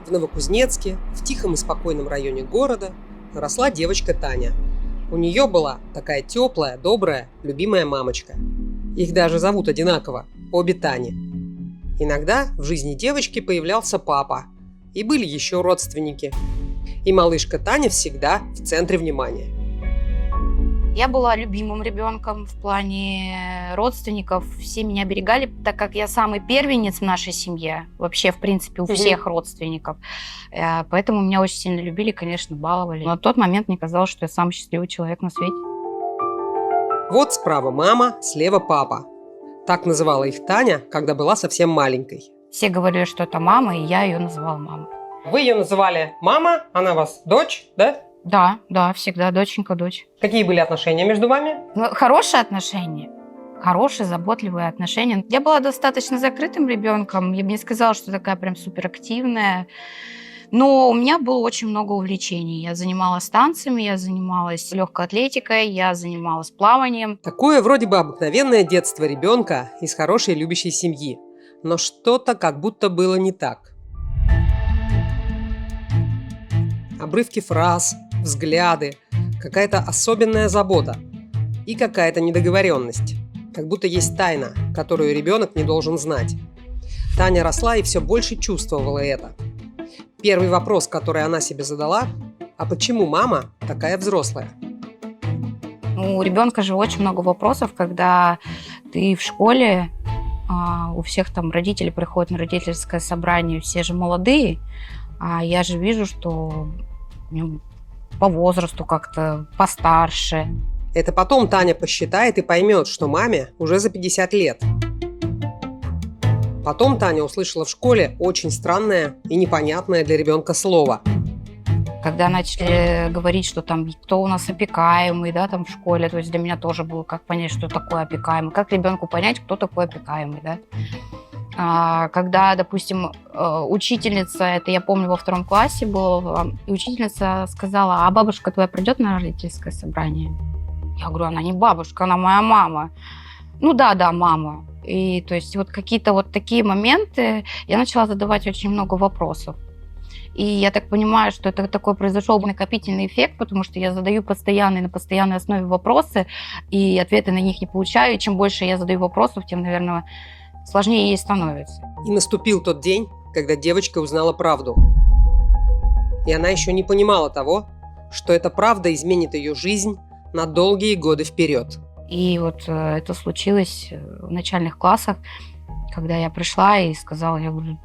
В Новокузнецке, в тихом и спокойном районе города, росла девочка Таня. У нее была такая теплая, добрая, любимая мамочка. Их даже зовут одинаково – обе Тани. Иногда в жизни девочки появлялся папа, и были еще родственники. И малышка Таня всегда в центре внимания. Я была любимым ребенком в плане родственников. Все меня оберегали, так как я самый первенец в нашей семье. Вообще, в принципе, у всех родственников. Поэтому меня очень сильно любили, конечно, баловали. Но на тот момент мне казалось, что я самый счастливый человек на свете. Вот справа мама, слева папа. Так называла их Таня, когда была совсем маленькой. Все говорили, что это мама, и я ее называла мамой. Вы ее называли мама, она вас дочь, да? Да, всегда доченька, дочь. Какие были отношения между вами? Хорошие отношения. Хорошие, заботливые отношения. Я была достаточно закрытым ребенком. Я бы не сказала, что такая прям суперактивная. Но у меня было очень много увлечений. Я занималась танцами, я занималась легкой атлетикой, я занималась плаванием. Такое вроде бы обыкновенное детство ребенка из хорошей любящей семьи. Но что-то как будто было не так. Обрывки фраз, взгляды, какая-то особенная забота и какая-то недоговоренность. Как будто есть тайна, которую ребенок не должен знать. Таня росла и все больше чувствовала это. Первый вопрос, который она себе задала: а почему мама такая взрослая? У ребенка же очень много вопросов, когда ты в школе, у всех там родители приходят на родительское собрание, все же молодые, а я же вижу, что по возрасту как-то постарше. Это потом Таня посчитает и поймет, что маме уже за 50 лет. Потом Таня услышала в школе очень странное и непонятное для ребенка слово. Когда начали говорить, что там кто у нас опекаемый, да, там в школе, то есть для меня тоже было как понять, что такое опекаемый, как ребенку понять, кто такой опекаемый, да. Когда, допустим, учительница, это я помню во 2 классе было, и учительница сказала: а бабушка твоя придет на родительское собрание? Я говорю: она не бабушка, она моя мама. Ну да, мама. И то есть вот какие-то вот такие моменты я начала задавать очень много вопросов. И я так понимаю, что это такой произошел накопительный эффект, потому что я задаю на постоянной основе вопросы, и ответы на них не получаю. И чем больше я задаю вопросов, тем, наверное, сложнее ей становится. И наступил тот день, когда девочка узнала правду. И она еще не понимала того, что эта правда изменит ее жизнь на долгие годы вперед. И вот это случилось в начальных классах, когда я пришла и сказала, я говорю: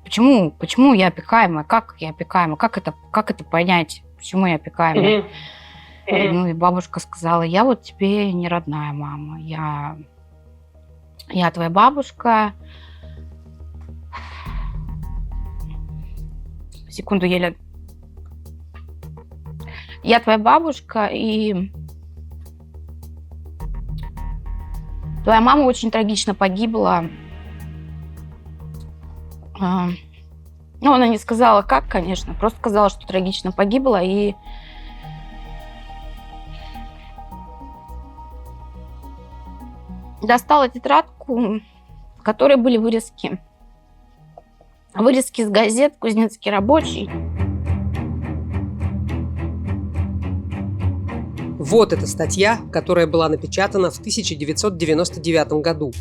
почему я опекаемая, как я опекаемая, как это понять, почему я опекаемая? Ну и бабушка сказала: я вот тебе не родная мама, я твоя бабушка. Секунду, Еля. Я твоя бабушка, и твоя мама очень трагично погибла. Ну, она не сказала, как, конечно, просто сказала, что трагично погибла, и достала тетрадку, в которой были вырезки. Вырезки из газет «Кузнецкий рабочий». Вот эта статья, которая была напечатана в 1999 году.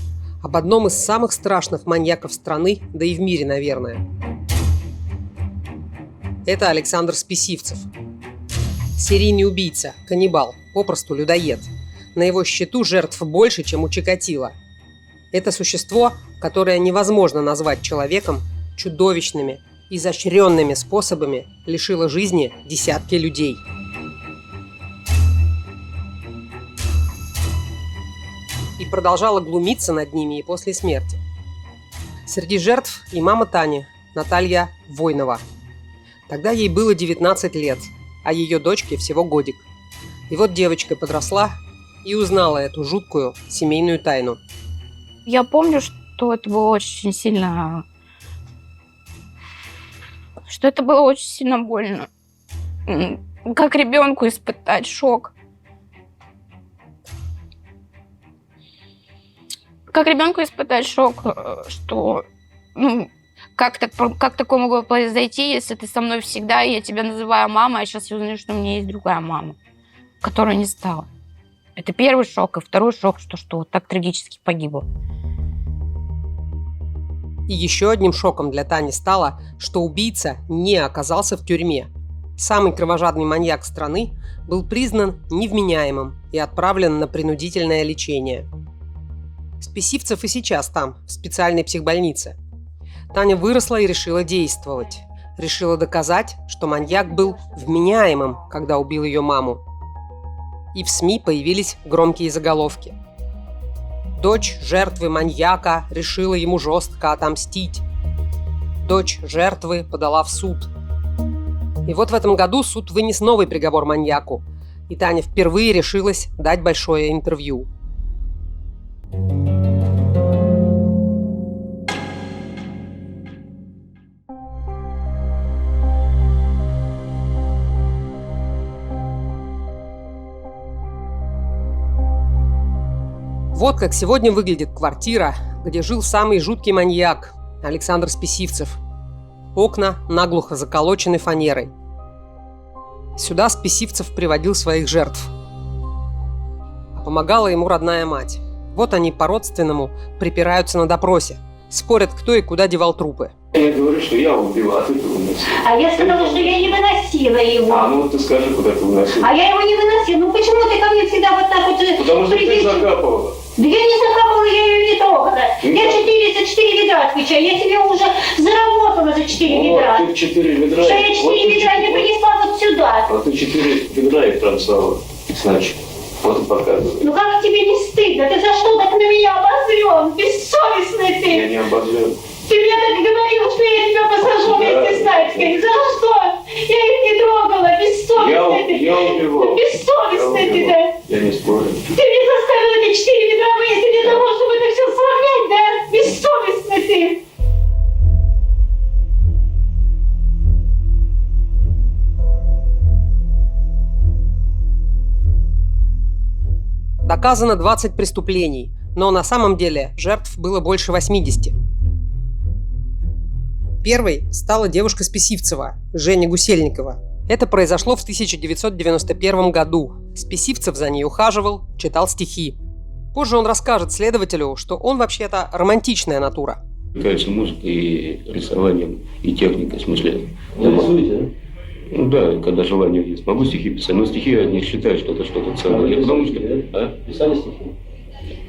Об одном из самых страшных маньяков страны, да и в мире, наверное. Это Александр Списивцев. Серийный убийца, каннибал, попросту людоед. На его счету жертв больше, чем у Чикатило. Это существо, которое невозможно назвать человеком, чудовищными, изощренными способами лишило жизни десятки людей. И продолжала глумиться над ними и после смерти. Среди жертв и мама Тани, Наталья Войнова. Тогда ей было 19 лет, а ее дочке всего годик. И вот девочка подросла и узнала эту жуткую семейную тайну. Я помню, что это было очень сильно... Что это было очень сильно больно. Как ребенку испытать шок. Как ребенку испытать шок, что как такое могло произойти, если ты со мной всегда, и я тебя называю мамой, а сейчас я узнаю, что у меня есть другая мама, которая не стала. Это первый шок. И второй шок, что вот так трагически погибла. И еще одним шоком для Тани стало, что убийца не оказался в тюрьме. Самый кровожадный маньяк страны был признан невменяемым и отправлен на принудительное лечение. Списивцев и сейчас там, в специальной психбольнице. Таня выросла и решила действовать. Решила доказать, что маньяк был вменяемым, когда убил ее маму. И в СМИ появились громкие заголовки. Дочь жертвы маньяка решила ему жестко отомстить. Дочь жертвы подала в суд. И вот в этом году суд вынес новый приговор маньяку. И Таня впервые решилась дать большое интервью. Вот как сегодня выглядит квартира, где жил самый жуткий маньяк Александр Списивцев. Окна наглухо заколочены фанерой. Сюда Списивцев приводил своих жертв. А помогала ему родная мать. Вот они по-родственному припираются на допросе. Спорят, кто и куда девал трупы. Я говорю, что я убила, а ты уносила. А я сказала, что я не выносила его. А ну ты скажи, куда ты уносила. А я его не выносила. Ну почему ты ко мне всегда вот так вот... Потому что ты закапывала. Да я не закапывала, я ее не трогала. Я 4 ведра отвечаю. Я тебе уже заработала за 4 ведра. Вот ты 4 ведра. Что я 4 ведра не принесла вот сюда. А ты 4 ведра и бросала. Значит, вот и показывай. Ну как тебе не стыдно? Ты за что так на меня обозрен? Бессовестный ты. Я не обозрен. Ты мне так говорил, что я тебя посажу вместе с Надькой. За что? Я их не трогала. Бессовестный ты. Я убивал. Бессовестный ты, да? Я не спорю. Ты мне заставил эти 4 ведра вынести для того, чтобы это все сравнять, да? Бессовестный ты. Доказано 20 преступлений, но на самом деле жертв было больше 80. Первой стала девушка Списивцева, Женя Гусельникова. Это произошло в 1991 году. Списивцев за ней ухаживал, читал стихи. Позже он расскажет следователю, что он вообще-то романтичная натура. Увлекаюсь музыкой и рисованием, и техникой, в смысле. Рисуете, да? Ну да, когда желание есть. Могу стихи писать, но стихи я не считаю, что это что-то целое. Потому что... Писали стихи?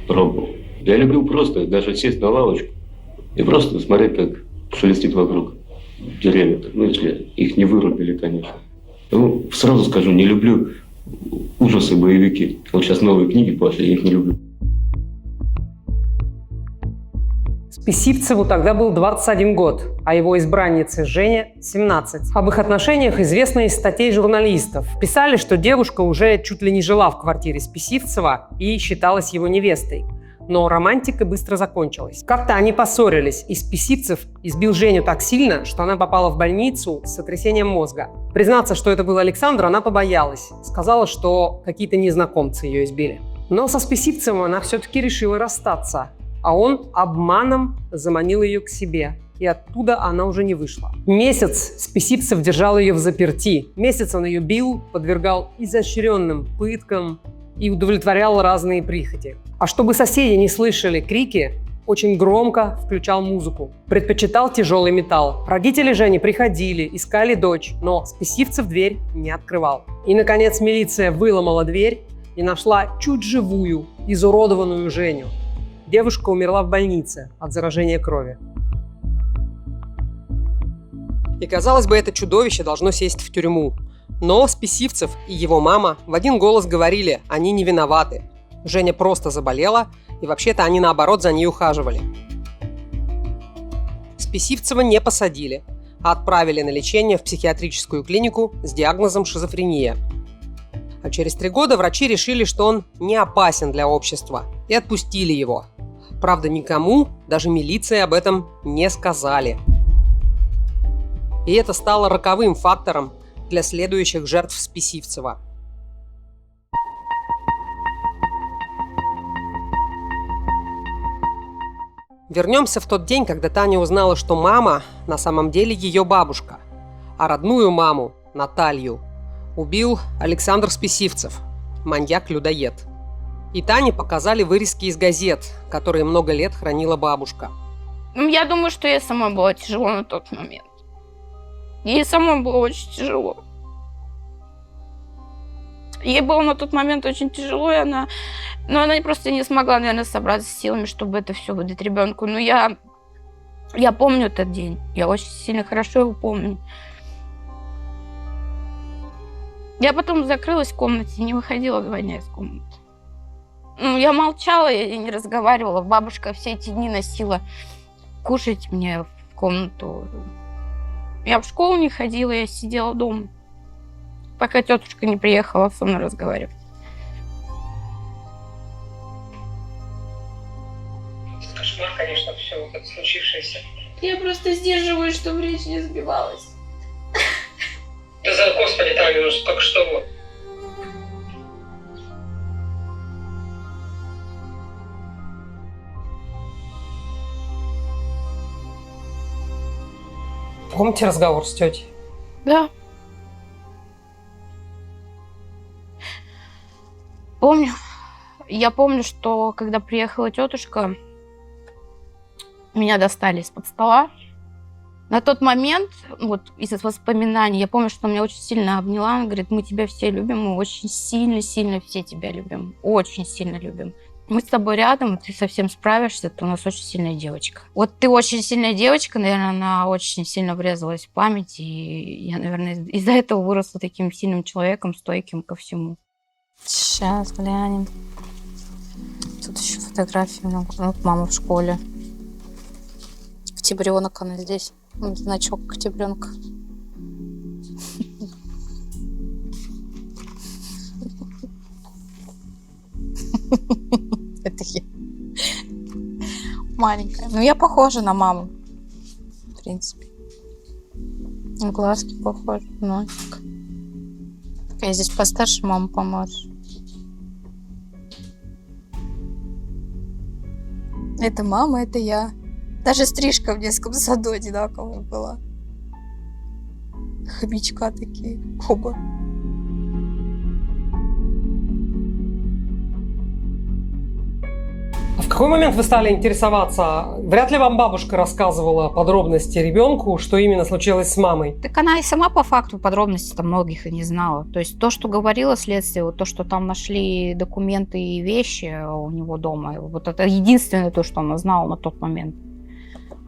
Пробовал. Я люблю просто даже сесть на лавочку и просто смотреть, как шелестит вокруг деревья. Ну, если их не вырубили, конечно. Ну, сразу скажу, не люблю ужасы, боевики. Вот сейчас новые книги пошли, я их не люблю. Списивцеву тогда был 21 год, а его избраннице Жене 17. Об их отношениях известно из статей журналистов. Писали, что девушка уже чуть ли не жила в квартире Списивцева и считалась его невестой. Но романтика быстро закончилась. Как-то они поссорились, и Списивцев избил Женю так сильно, что она попала в больницу с сотрясением мозга. Признаться, что это был Александр, она побоялась. Сказала, что какие-то незнакомцы ее избили. Но со Списивцевым она все-таки решила расстаться. А он обманом заманил ее к себе. И оттуда она уже не вышла. Месяц Списивцев держал ее взаперти. Месяц он ее бил, подвергал изощренным пыткам и удовлетворял разные прихоти. А чтобы соседи не слышали крики, очень громко включал музыку. Предпочитал тяжелый металл. Родители Жени приходили, искали дочь, но Списивцев дверь не открывал. И, наконец, милиция выломала дверь и нашла чуть живую, изуродованную Женю. Девушка умерла в больнице от заражения крови. И, казалось бы, это чудовище должно сесть в тюрьму. Но Списивцев и его мама в один голос говорили, они не виноваты. Женя просто заболела, и вообще-то они наоборот за ней ухаживали. Списивцева не посадили, а отправили на лечение в психиатрическую клинику с диагнозом шизофрения. А через 3 года врачи решили, что он не опасен для общества, и отпустили его. Правда, никому, даже милиции, об этом не сказали. И это стало роковым фактором для следующих жертв Списивцева. В Вернемся в тот день, когда Таня узнала, что мама на самом деле ее бабушка, а родную маму, Наталью, убил Александр Списивцев, маньяк-людоед. И Тане показали вырезки из газет, которые много лет хранила бабушка. Я думаю, что ей самой было тяжело на тот момент. Ей самой было очень тяжело. Ей было на тот момент очень тяжело, и она просто не смогла, наверное, собраться с силами, чтобы это все выдать ребенку. Но я помню этот день. Я очень сильно хорошо его помню. Я потом закрылась в комнате, не выходила 2 дня из комнаты. Я молчала, я не разговаривала. Бабушка все эти дни носила кушать мне в комнату. Я в школу не ходила, я сидела дома, пока тетушка не приехала со мной разговаривать. Кошмар, конечно, все вот это случившееся. Я просто сдерживаюсь, чтобы речь не сбивалась. Да за Господи, Таня, ну только что вот. Помните разговор с тетей? Да. Помню. Я помню, что когда приехала тетушка, меня достали из-под стола. На тот момент, вот из воспоминаний, я помню, что она меня очень сильно обняла. Она говорит: мы тебя все любим, мы очень сильно-сильно все тебя любим. Очень сильно любим. Мы с тобой рядом, ты совсем справишься, ты у нас очень сильная девочка. Вот ты очень сильная девочка, наверное, она очень сильно врезалась в память, и я, наверное, из-за этого выросла таким сильным человеком, стойким ко всему. Сейчас глянем. Тут еще фотографии много. Вот мама в школе. Октябренок она здесь. Вот значок октябренка. Это я. Маленькая. Ну, я похожа на маму. В принципе. Глазки похожи, носик. Я здесь постарше, мама помладше. Это мама, это я. Даже стрижка в детском саду одинаковая была. Хомячка такие. Оба. А в какой момент вы стали интересоваться? Вряд ли вам бабушка рассказывала подробности ребенку, что именно случилось с мамой. Так она и сама по факту подробностей-то многих и не знала. То есть то, что говорило следствие, вот то, что там нашли документы и вещи у него дома, вот это единственное то, что она знала на тот момент.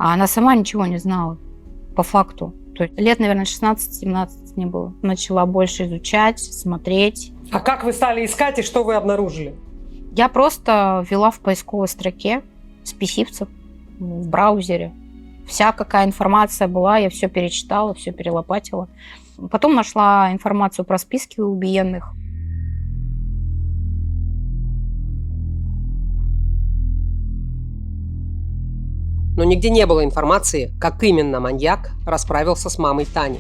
А она сама ничего не знала по факту. То есть лет, наверное, 16-17 не было. Начала больше изучать, смотреть. А как вы стали искать и что вы обнаружили? Я просто ввела в поисковой строке Списивцев в браузере. Вся какая информация была, я все перечитала, все перелопатила. Потом нашла информацию про списки убиенных. Но нигде не было информации, как именно маньяк расправился с мамой Тани.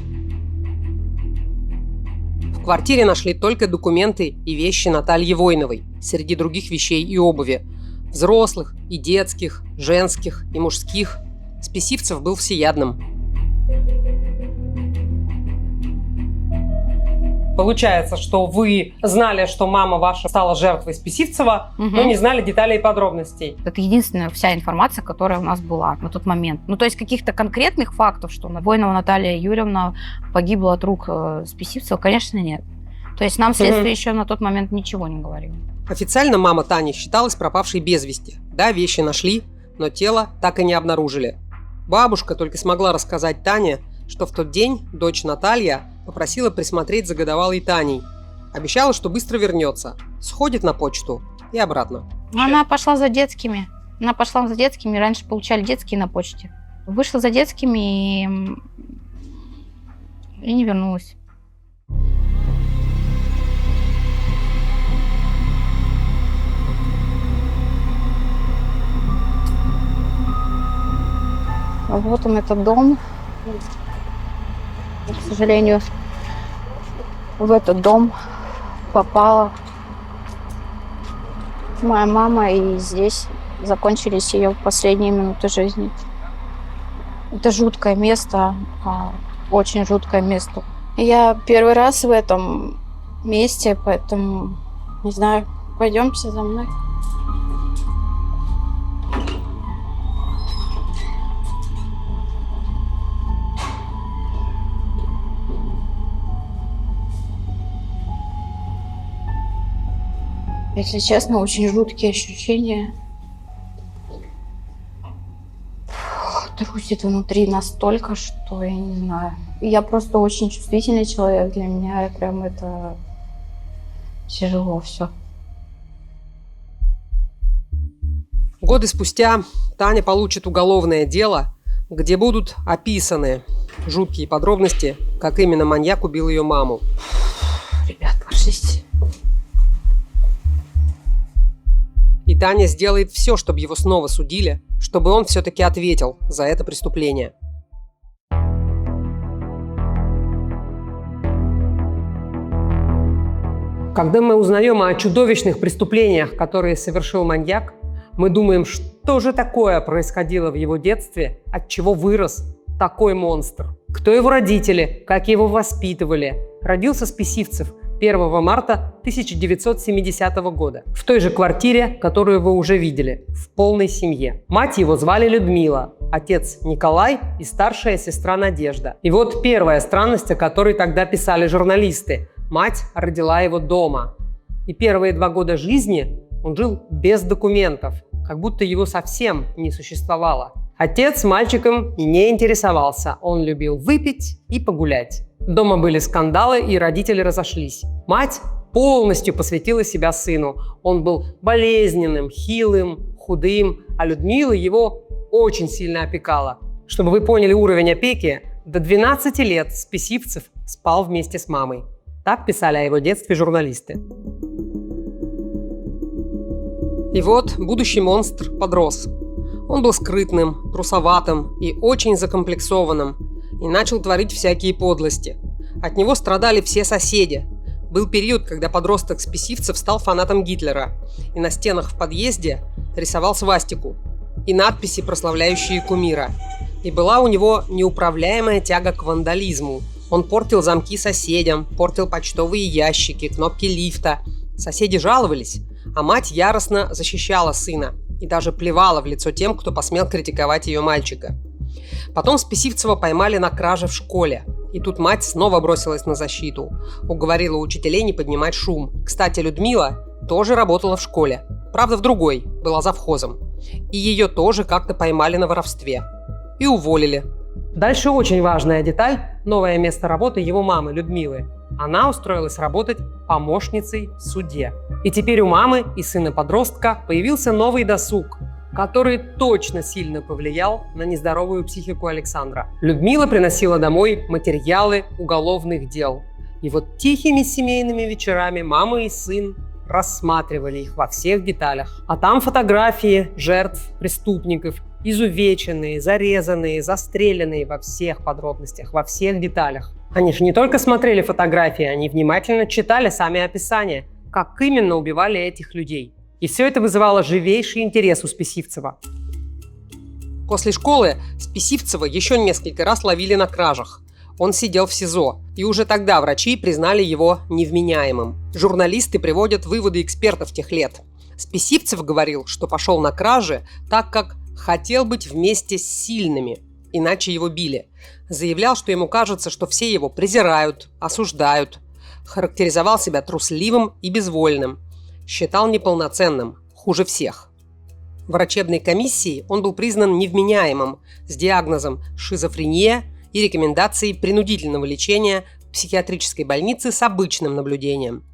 В квартире нашли только документы и вещи Натальи Войновой, среди других вещей и обуви. Взрослых и детских, женских и мужских. Списивцев был всеядным. Получается, что вы знали, что мама ваша стала жертвой Списивцева, но не знали деталей и подробностей. Это единственная вся информация, которая у нас была на тот момент. Ну, то есть каких-то конкретных фактов, что Войнова Наталья Юрьевна погибла от рук Списивцева, конечно, нет. То есть нам следствие еще на тот момент ничего не говорило. Официально мама Тани считалась пропавшей без вести. Да, вещи нашли, но тело так и не обнаружили. Бабушка только смогла рассказать Тане, что в тот день дочь Наталья попросила присмотреть за годовалой Таней. Обещала, что быстро вернется, сходит на почту и обратно. Она пошла за детскими. Раньше получали детские на почте. Вышла за детскими и не вернулась. Вот он, этот дом. К сожалению, в этот дом попала моя мама, и здесь закончились ее последние минуты жизни. Это жуткое место, очень жуткое место. Я первый раз в этом месте, поэтому, не знаю, пойдемте за мной. Если честно, очень жуткие ощущения. Трусит внутри настолько, что я не знаю. Я просто очень чувствительный человек. Для меня прям это тяжело все. Годы спустя Таня получит уголовное дело, где будут описаны жуткие подробности, как именно маньяк убил ее маму. Ребят, ложись. И Таня сделает все, чтобы его снова судили, чтобы он все-таки ответил за это преступление. Когда мы узнаем о чудовищных преступлениях, которые совершил маньяк, мы думаем, что же такое происходило в его детстве, от чего вырос такой монстр. Кто его родители, как его воспитывали. Родился Списивцев 1 марта 1970 года в той же квартире, которую вы уже видели, в полной семье. Мать его звали Людмила, отец Николай и старшая сестра Надежда. И вот первая странность, о которой тогда писали журналисты. Мать родила его дома. И первые 2 года жизни он жил без документов, как будто его совсем не существовало. Отец мальчиком не интересовался, он любил выпить и погулять. Дома были скандалы, и родители разошлись. Мать полностью посвятила себя сыну. Он был болезненным, хилым, худым, а Людмила его очень сильно опекала. Чтобы вы поняли уровень опеки, до 12 лет Списивцев спал вместе с мамой. Так писали о его детстве журналисты. И вот будущий монстр подрос. Он был скрытным, трусоватым и очень закомплексованным, и начал творить всякие подлости. От него страдали все соседи. Был период, когда подросток Списивцев стал фанатом Гитлера, и на стенах в подъезде рисовал свастику и надписи, прославляющие кумира. И была у него неуправляемая тяга к вандализму. Он портил замки соседям, портил почтовые ящики, кнопки лифта. Соседи жаловались, а мать яростно защищала сына и даже плевала в лицо тем, кто посмел критиковать ее мальчика. Потом Списивцева поймали на краже в школе. И тут мать снова бросилась на защиту. Уговорила учителей не поднимать шум. Кстати, Людмила тоже работала в школе. Правда, в другой, была завхозом. И ее тоже как-то поймали на воровстве. И уволили. Дальше очень важная деталь. Новое место работы его мамы, Людмилы. Она устроилась работать помощницей в суде. И теперь у мамы и сына-подростка появился новый досуг, который точно сильно повлиял на нездоровую психику Александра. Людмила приносила домой материалы уголовных дел. И вот тихими семейными вечерами мама и сын рассматривали их во всех деталях. А там фотографии жертв, преступников, изувеченные, зарезанные, застреленные во всех подробностях, во всех деталях. Они же не только смотрели фотографии, они внимательно читали сами описания, как именно убивали этих людей. И все это вызывало живейший интерес у Списивцева. После школы Списивцева еще несколько раз ловили на кражах. Он сидел в СИЗО, и уже тогда врачи признали его невменяемым. Журналисты приводят выводы экспертов тех лет. Списивцев говорил, что пошел на кражи, так как хотел быть вместе с сильными, иначе его били. Заявлял, что ему кажется, что все его презирают, осуждают. Характеризовал себя трусливым и безвольным. Считал неполноценным, хуже всех. В врачебной комиссии он был признан невменяемым с диагнозом шизофрения и рекомендацией принудительного лечения в психиатрической больнице с обычным наблюдением.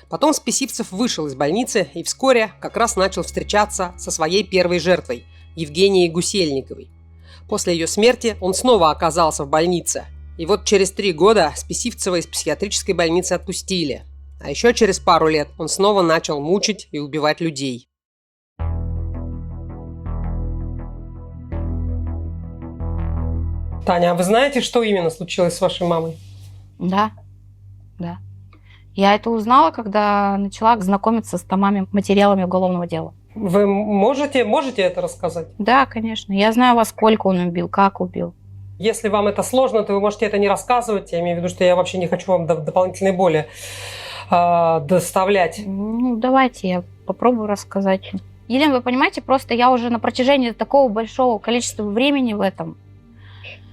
Потом Списивцев вышел из больницы и вскоре как раз начал встречаться со своей первой жертвой – Евгенией Гусельниковой. После ее смерти он снова оказался в больнице. И вот через 3 года Списивцева из психиатрической больницы отпустили. А еще через пару лет он снова начал мучить и убивать людей. Таня, а вы знаете, что именно случилось с вашей мамой? Да. Я это узнала, когда начала знакомиться с томами, материалами уголовного дела. Вы можете это рассказать? Да, конечно. Я знаю, во сколько он убил, как убил. Если вам это сложно, то вы можете это не рассказывать. Я имею в виду, что я вообще не хочу вам дополнительной боли доставлять. Ну, давайте я попробую рассказать. Елена, вы понимаете, просто я уже на протяжении такого большого количества времени в этом.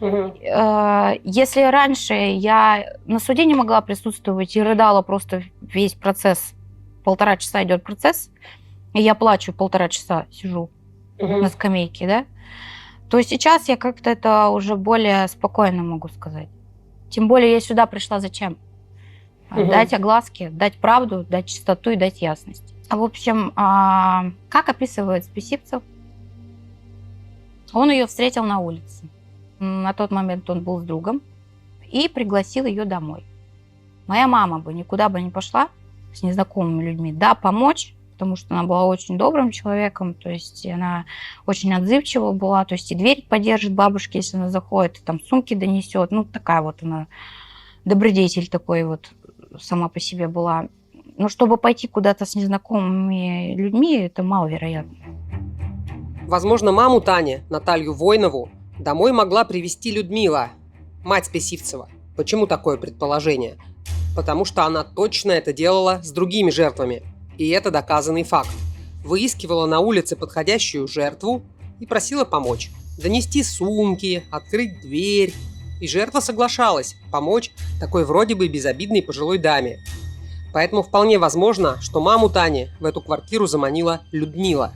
Если раньше я на суде не могла присутствовать и рыдала просто весь процесс, 1,5 часа идет процесс, и я плачу 1,5 часа, сижу на скамейке, да, то сейчас я как-то это уже более спокойно могу сказать. Тем более я сюда пришла зачем? Дать огласки, дать правду, дать чистоту и дать ясность. В общем, как описывает Списивцев, он ее встретил на улице. На тот момент он был с другом и пригласил ее домой. Моя мама бы никуда бы не пошла с незнакомыми людьми. Да, помочь, потому что она была очень добрым человеком, то есть она очень отзывчива была, то есть и дверь поддержит бабушке, если она заходит, и там сумки донесет. Ну, такая вот она, добродетель такой вот сама по себе была. Но чтобы пойти куда-то с незнакомыми людьми, это маловероятно. Возможно, маму Тани, Наталью Войнову, домой могла привезти Людмила, мать Списивцева. Почему такое предположение? Потому что она точно это делала с другими жертвами. И это доказанный факт. Выискивала на улице подходящую жертву и просила помочь. Донести сумки, открыть дверь. И жертва соглашалась помочь такой вроде бы безобидной пожилой даме. Поэтому вполне возможно, что маму Тани в эту квартиру заманила Людмила.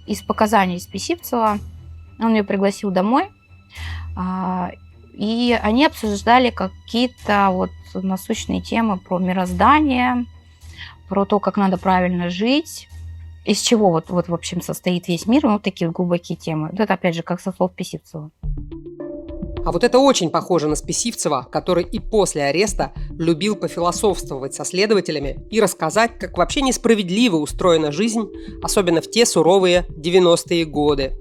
Из показаний Списивцева он ее пригласил домой, и они обсуждали какие-то вот насущные темы про мироздание, про то, как надо правильно жить, из чего вот в общем состоит весь мир, ну, такие глубокие темы. Вот это, опять же, как со слов Списивцева. А вот это очень похоже на Списивцева, который и после ареста любил пофилософствовать со следователями и рассказать, как вообще несправедливо устроена жизнь, особенно в те суровые 90-е годы.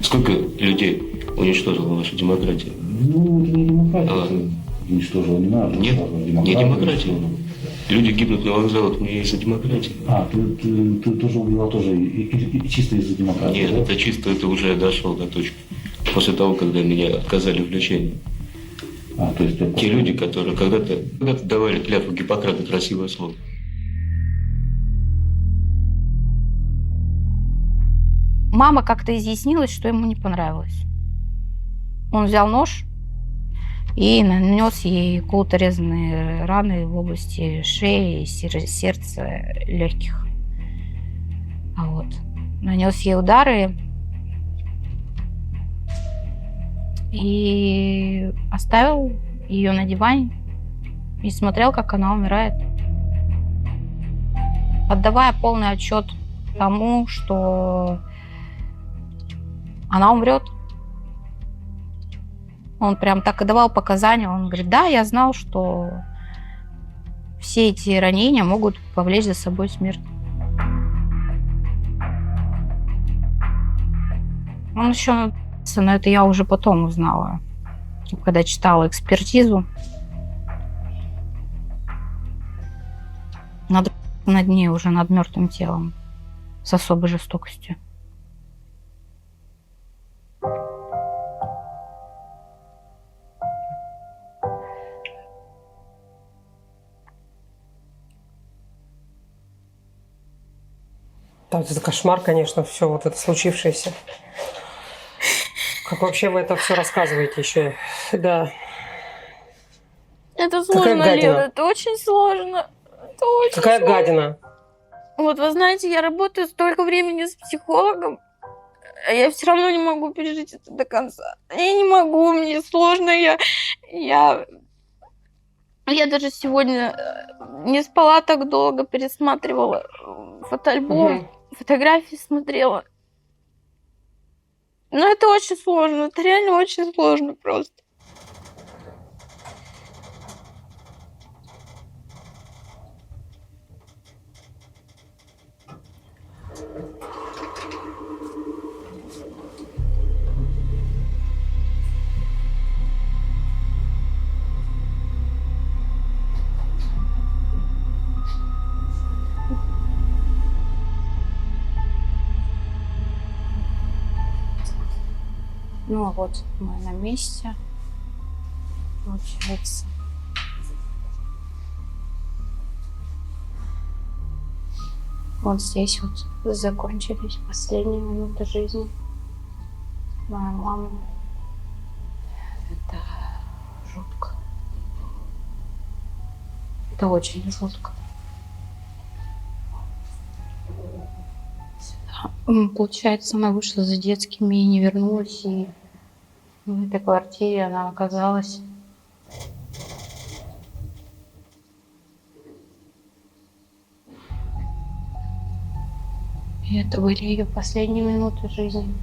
Сколько людей уничтожила ваша демократия? Ну, это не демократия. Уничтожила не надо. Нет, не демократия. Люди гибнут на вокзалах не из-за демократии. Ты тоже убила тоже и чисто из-за демократии? Нет, да? это чисто, это уже я дошел до точки. После того, когда меня отказали в лечении. То есть Те люди, которые когда-то давали клятву Гиппократа, красивое слово. Мама как-то изъяснилась, что ему не понравилось. Он взял нож и нанес ей колото-резанные раны в области шеи, сердца, легких. Вот. Нанес ей удары и оставил ее на диване и смотрел, как она умирает, отдавая полный отчет тому, что она умрет. Он прям так и давал показания. Он говорит, да, я знал, что все эти ранения могут повлечь за собой смерть. Он еще, но это я уже потом узнала, когда читала экспертизу. Над ней уже, над мертвым телом, с особой жестокостью. Да, это кошмар, конечно, все вот это случившееся. Как вообще вы это все рассказываете еще? Да. Это сложно, Лена, это очень сложно. Это очень Какая сложно. гадина? Вот вы знаете, я работаю столько времени с психологом, а я все равно не могу пережить это до конца. Я не могу, мне сложно, я даже сегодня не спала так долго, пересматривала фотоальбом, фотографии смотрела. Но это очень сложно, это реально очень сложно просто. Ну, вот мы на месте. Получается. Вот здесь вот закончились последние минуты жизни моей мамы. Это жутко. Это очень жутко. Получается, она вышла за детскими и не вернулась. И в этой квартире она оказалась. И это были ее последние минуты жизни.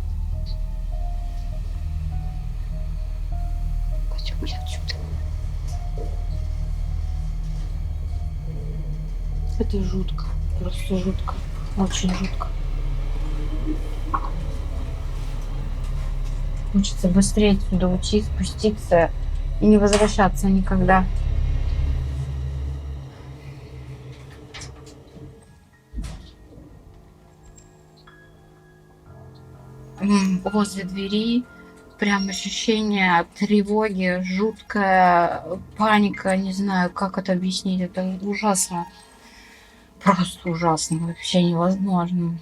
Пойдемте отсюда. Это жутко. Просто жутко. Очень жутко. Хочется быстрее отсюда уйти, спуститься и не возвращаться никогда. Возле двери прям ощущение тревоги, жуткая паника, не знаю, как это объяснить, это ужасно. Просто ужасно, вообще невозможно.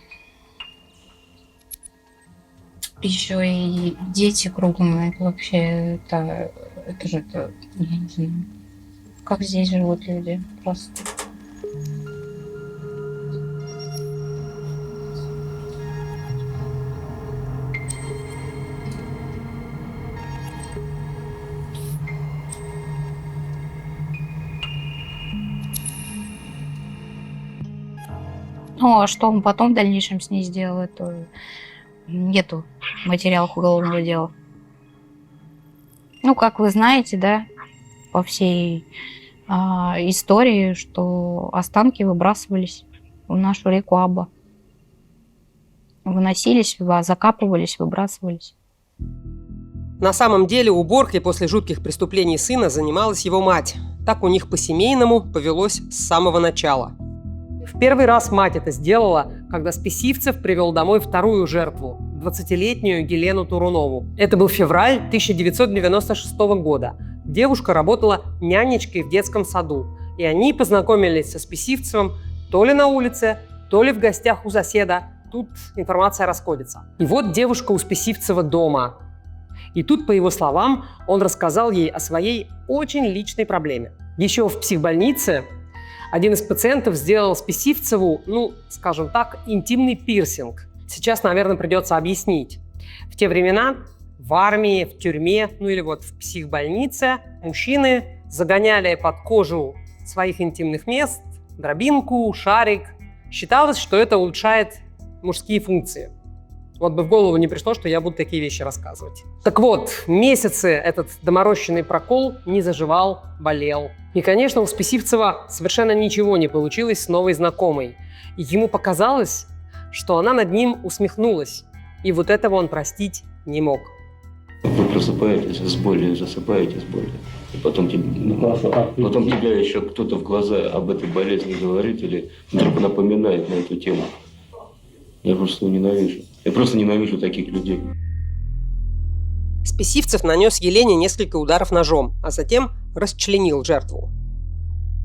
Еще и дети кругом, это вообще, это же, я не знаю, как здесь живут люди, просто. Ну, а что он потом в дальнейшем с ней сделает, то нету материалов уголовного дела. Ну, как вы знаете, да, по всей истории, что останки выбрасывались в нашу реку Аба. Выносились, закапывались, выбрасывались. На самом деле уборкой после жутких преступлений сына занималась его мать. Так у них по-семейному повелось с самого начала. В первый раз мать это сделала, когда Списивцев привел домой вторую жертву – 20-летнюю Елену Турунову. Это был февраль 1996 года. Девушка работала нянечкой в детском саду, и они познакомились со Списивцевым то ли на улице, то ли в гостях у соседа. Тут информация расходится. И вот девушка у Списивцева дома. И тут, по его словам, он рассказал ей о своей очень личной проблеме. Еще в психбольнице один из пациентов сделал Списивцеву, скажем так, интимный пирсинг. Сейчас, наверное, придется объяснить. В те времена в армии, в тюрьме, или вот в психбольнице мужчины загоняли под кожу своих интимных мест дробинку, шарик. Считалось, что это улучшает мужские функции. Вот бы в голову не пришло, что я буду такие вещи рассказывать. Так вот, месяцы этот доморощенный прокол не заживал, болел. И, конечно, у Списивцева совершенно ничего не получилось с новой знакомой. И ему показалось, что она над ним усмехнулась. И вот этого он простить не мог. Вы просыпаетесь с болью, засыпаете с болью. И потом тебе еще кто-то в глаза об этой болезни говорит или вдруг напоминает на эту тему. Я просто ненавижу. Я просто ненавижу таких людей. Списивцев нанес Елене несколько ударов ножом, а затем расчленил жертву.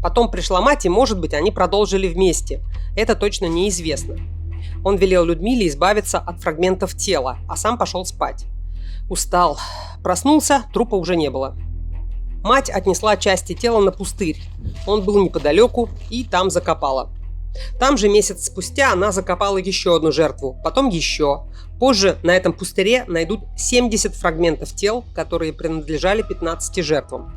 Потом пришла мать, и, может быть, они продолжили вместе. Это точно неизвестно. Он велел Людмиле избавиться от фрагментов тела, а сам пошел спать. Устал. Проснулся, трупа уже не было. Мать отнесла части тела на пустырь. Он был неподалеку и там закопала. Там же месяц спустя она закопала еще одну жертву, потом еще. Позже на этом пустыре найдут 70 фрагментов тел, которые принадлежали 15 жертвам.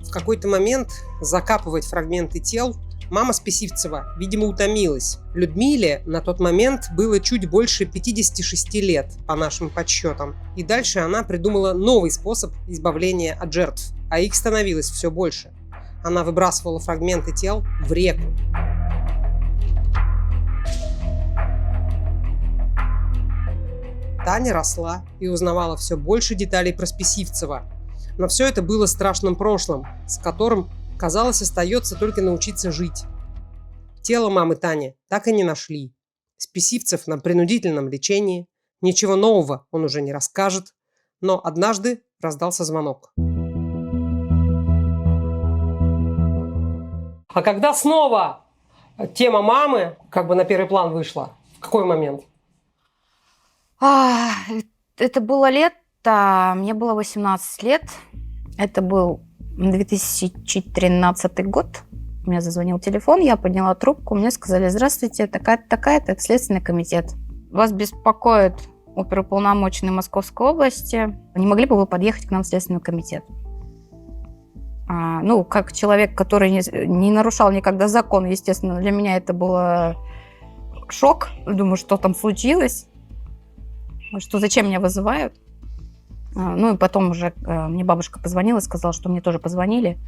В какой-то момент закапывать фрагменты тел мама Списивцева, видимо, утомилась. Людмиле на тот момент было чуть больше 56 лет, по нашим подсчетам. И дальше она придумала новый способ избавления от жертв, а их становилось все больше. Она выбрасывала фрагменты тел в реку. Таня росла и узнавала все больше деталей про Списивцева. Но все это было страшным прошлым, с которым, казалось, остается только научиться жить. Тело мамы Тани так и не нашли. Списивцев на принудительном лечении. Ничего нового он уже не расскажет. Но однажды раздался звонок. А когда снова тема мамы как бы на первый план вышла? В какой момент? Это было лето, мне было 18 лет. Это был 2013 год. У меня зазвонил телефон, я подняла трубку, мне сказали: здравствуйте, такая-то, это Следственный комитет. Вас беспокоит оперуполномоченный Московской области. Не могли бы вы подъехать к нам в Следственный комитет? Как человек, который не нарушал никогда закон, естественно, для меня это было шок. Думаю, что там случилось, что зачем меня вызывают. И потом уже мне бабушка позвонила, сказала, что мне тоже позвонили.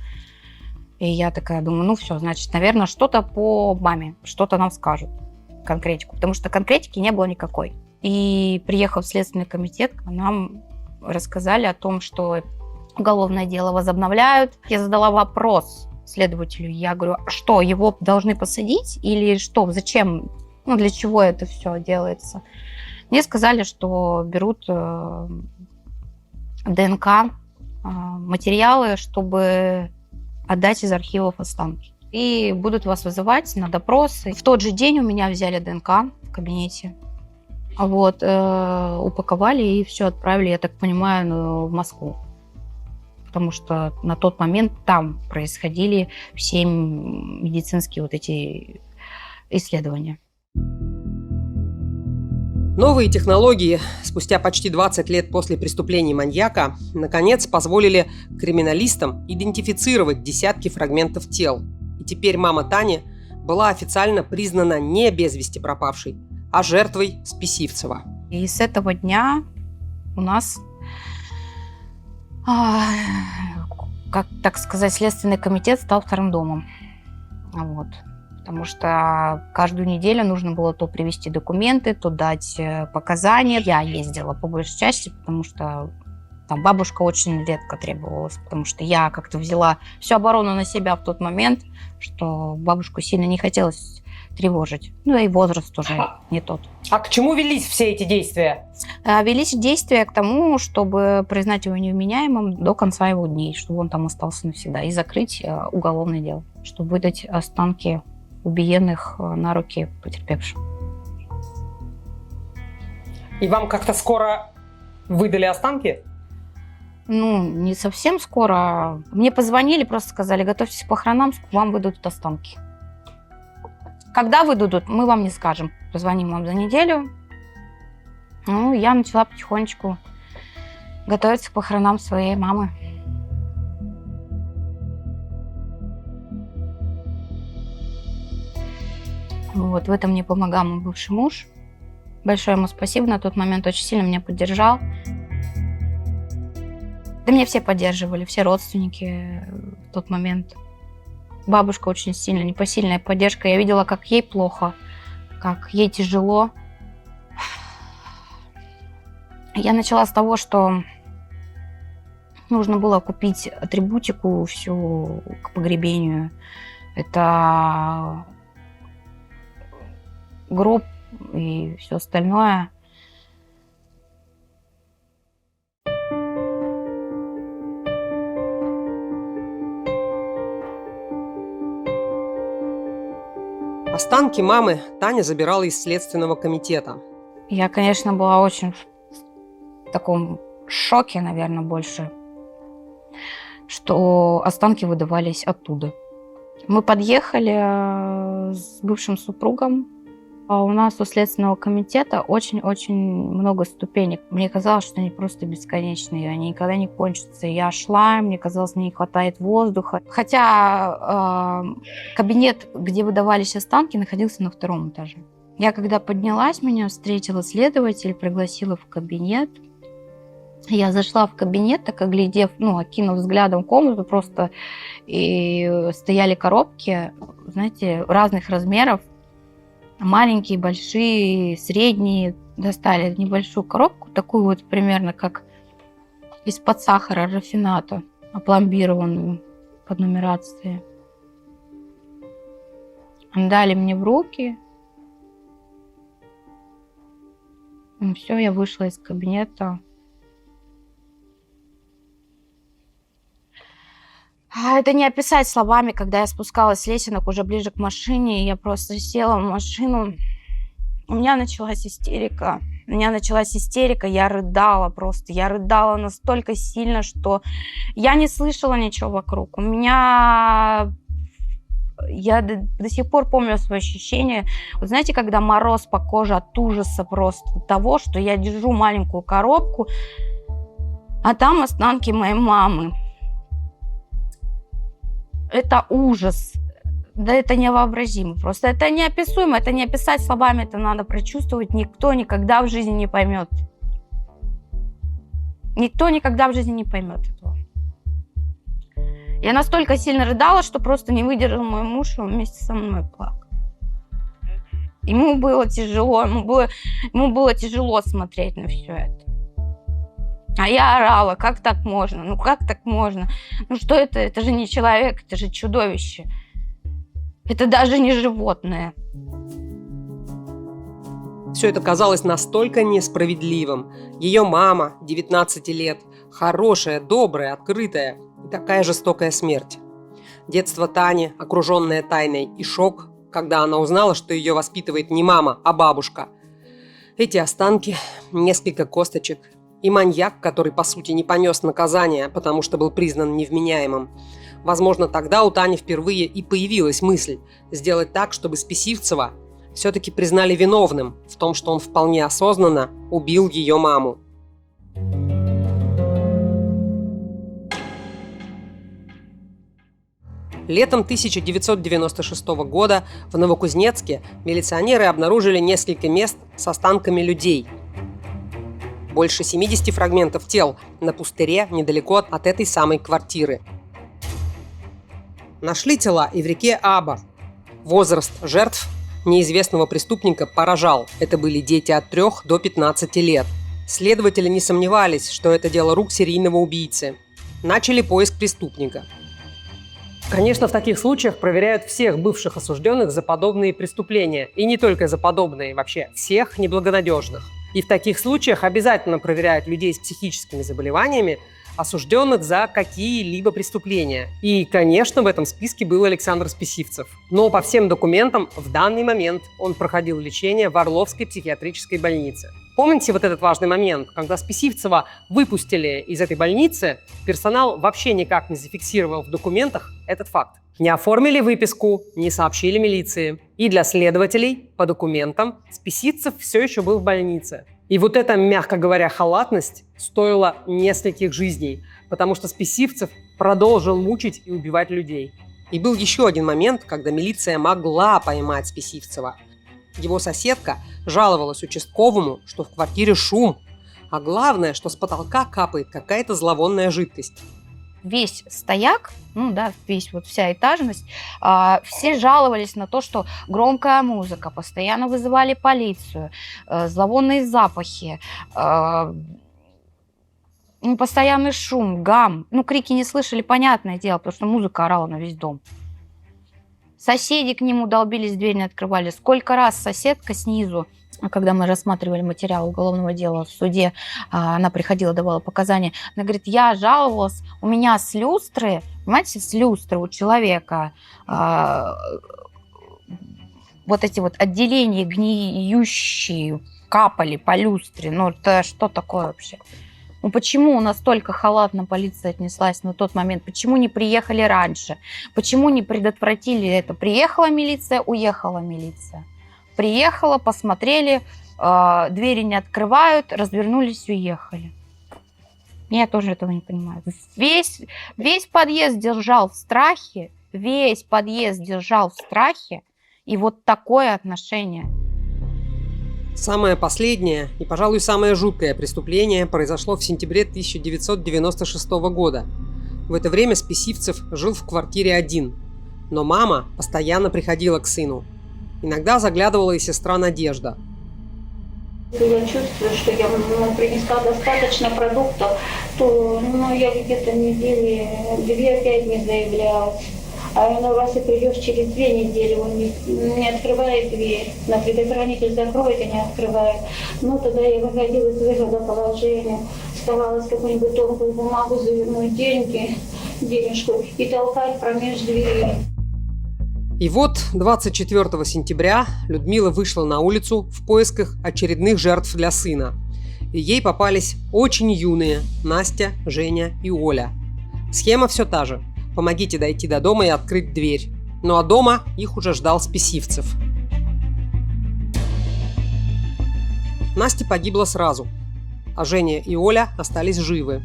И я такая думаю, все, значит, наверное, что-то по маме, что-то нам скажут, конкретику. Потому что конкретики не было никакой. И приехав в Следственный комитет, нам рассказали о том, что уголовное дело возобновляют. Я задала вопрос следователю. Я говорю, что, его должны посадить или что, зачем, для чего это все делается? Мне сказали, что берут ДНК материалы, чтобы отдать из архивов останки. И будут вас вызывать на допросы. В тот же день у меня взяли ДНК в кабинете. Упаковали и все отправили, я так понимаю, в Москву. Потому что на тот момент там происходили все медицинские эти исследования. Новые технологии спустя почти 20 лет после преступлений маньяка наконец позволили криминалистам идентифицировать десятки фрагментов тел. И теперь мама Тани была официально признана не без вести пропавшей, а жертвой Списивцева. И с этого дня у нас, так сказать, Следственный комитет стал вторым домом. Потому что каждую неделю нужно было то привести документы, то дать показания. Я ездила по большей части, потому что там бабушка очень редко требовалась, потому что я как-то взяла всю оборону на себя в тот момент, что бабушку сильно не хотелось тревожить. И возраст тоже не тот. А к чему велись все эти действия? Велись действия к тому, чтобы признать его невменяемым до конца его дней, чтобы он там остался навсегда, и закрыть уголовное дело, чтобы выдать останки убиенных на руки потерпевшим. И вам как-то скоро выдали останки? Не совсем скоро. Мне позвонили, просто сказали, готовьтесь к похоронам, вам выдадут останки. Когда выдадут, мы вам не скажем. Позвоним вам за неделю. Я начала потихонечку готовиться к похоронам своей мамы. В этом мне помогал мой бывший муж. Большое ему спасибо, на тот момент очень сильно меня поддержал. Да меня все поддерживали, все родственники в тот момент. Бабушка очень сильно, непосильная поддержка. Я видела, как ей плохо, как ей тяжело. Я начала с того, что нужно было купить атрибутику всю к погребению. Это гроб и все остальное. Останки мамы Таня забирала из Следственного комитета. Я, конечно, была очень в таком шоке, наверное, больше, что останки выдавались оттуда. Мы подъехали с бывшим супругом. А у нас у Следственного комитета очень-очень много ступенек. Мне казалось, что они просто бесконечные, они никогда не кончатся. Я шла, мне казалось, мне не хватает воздуха. Хотя кабинет, где выдавались останки, находился на 2-м этаже. Я когда поднялась, меня встретила следователь, пригласила в кабинет. Я зашла в кабинет, так оглядев, окинув взглядом комнату просто, и стояли коробки, знаете, разных размеров. Маленькие, большие, средние. Достали небольшую коробку, такую примерно как из-под сахара рафината, опломбированную под нумерацией. Дали мне в руки. Все, я вышла из кабинета. Это не описать словами, когда я спускалась с лесенок уже ближе к машине, и я просто села в машину. У меня началась истерика. Я рыдала просто. Я рыдала настолько сильно, что я не слышала ничего вокруг. Я до сих пор помню свои ощущения. Вот знаете, когда мороз по коже от ужаса просто того, что я держу маленькую коробку, а там останки моей мамы. Это ужас. Да это невообразимо. Просто это неописуемо. Это не описать словами, это надо прочувствовать. Никто никогда в жизни не поймет. Никто никогда в жизни не поймет этого. Я настолько сильно рыдала, что просто не выдержал мой муж, и он вместе со мной плакал. Ему было тяжело, ему было тяжело смотреть на все это. А я орала, как так можно? Ну как так можно? Ну что это? Это же не человек, это же чудовище. Это даже не животное. Все это казалось настолько несправедливым. Ее мама, 19 лет, хорошая, добрая, открытая, и такая жестокая смерть. Детство Тани, окруженное тайной, и шок, когда она узнала, что ее воспитывает не мама, а бабушка. Эти останки, несколько косточек и маньяк, который, по сути, не понес наказания, потому что был признан невменяемым. Возможно, тогда у Тани впервые и появилась мысль сделать так, чтобы Списивцева все-таки признали виновным в том, что он вполне осознанно убил ее маму. Летом 1996 года в Новокузнецке милиционеры обнаружили несколько мест с останками людей. Больше 70 фрагментов тел на пустыре недалеко от этой самой квартиры. Нашли тела и в реке Аба. Возраст жертв неизвестного преступника поражал. Это были дети от 3 до 15 лет. Следователи не сомневались, что это дело рук серийного убийцы. Начали поиск преступника. Конечно, в таких случаях проверяют всех бывших осужденных за подобные преступления. И не только за подобные, вообще всех неблагонадежных. И в таких случаях обязательно проверяют людей с психическими заболеваниями, осужденных за какие-либо преступления. И, конечно, в этом списке был Александр Списивцев. Но по всем документам в данный момент он проходил лечение в Орловской психиатрической больнице. Помните вот этот важный момент, когда Списивцева выпустили из этой больницы, персонал вообще никак не зафиксировал в документах этот факт. Не оформили выписку, не сообщили милиции. И для следователей по документам Списивцев все еще был в больнице. И вот эта, мягко говоря, халатность стоила нескольких жизней, потому что Списивцев продолжил мучить и убивать людей. И был еще один момент, когда милиция могла поймать Списивцева. Его соседка жаловалась участковому, что в квартире шум, а главное, что с потолка капает какая-то зловонная жидкость. Весь стояк, вся этажность, все жаловались на то, что громкая музыка, постоянно вызывали полицию, зловонные запахи, постоянный шум, гам. Крики не слышали, понятное дело, потому что музыка орала на весь дом. Соседи к нему долбились, дверь не открывали. Сколько раз соседка снизу, когда мы рассматривали материал уголовного дела в суде, она приходила, давала показания. Она говорит, я жаловалась, у меня с люстры, понимаете, с люстры у человека вот эти вот отделения гниющие капали по люстре. Это что такое вообще? Почему настолько халатно полиция отнеслась на тот момент? Почему не приехали раньше? Почему не предотвратили это? Приехала милиция, уехала милиция. Приехала, посмотрели, двери не открывают, развернулись и уехали. Я тоже этого не понимаю. Весь подъезд держал в страхе, и вот такое отношение. Самое последнее и, пожалуй, самое жуткое преступление произошло в сентябре 1996 года. В это время Списивцев жил в квартире один, но мама постоянно приходила к сыну. Иногда заглядывала и сестра Надежда. Я чувствую, что я принесла достаточно продуктов, то я где-то недели 2 опять не заявлялась. А он раз и придешь через 2 недели, он не открывает дверь. На предохранитель закроет и не открывает. Тогда я выходила из выхода положения, старалась какую-нибудь тонкую бумагу завернуть деньги денежку и толкать промеж дверей. И вот 24 сентября Людмила вышла на улицу в поисках очередных жертв для сына. И ей попались очень юные Настя, Женя и Оля. Схема все та же. Помогите дойти до дома и открыть дверь. Ну а дома их уже ждал Списивцев. Настя погибла сразу, а Женя и Оля остались живы.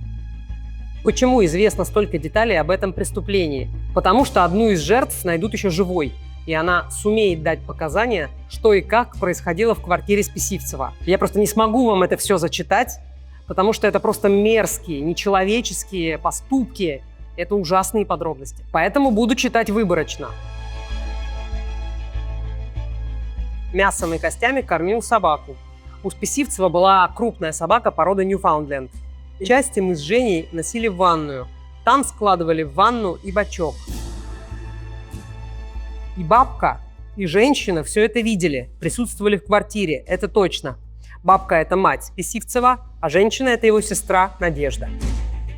Почему известно столько деталей об этом преступлении? Потому что одну из жертв найдут еще живой, и она сумеет дать показания, что и как происходило в квартире Списивцева. Я просто не смогу вам это все зачитать, потому что это просто мерзкие, нечеловеческие поступки, это ужасные подробности. Поэтому буду читать выборочно. Мясом и костями кормил собаку. У Списивцева была крупная собака породы Ньюфаундленд. Части мы с Женей носили в ванную. Там складывали в ванну и бачок. И бабка, и женщина все это видели, присутствовали в квартире, это точно. Бабка – это мать Списивцева, а женщина – это его сестра Надежда.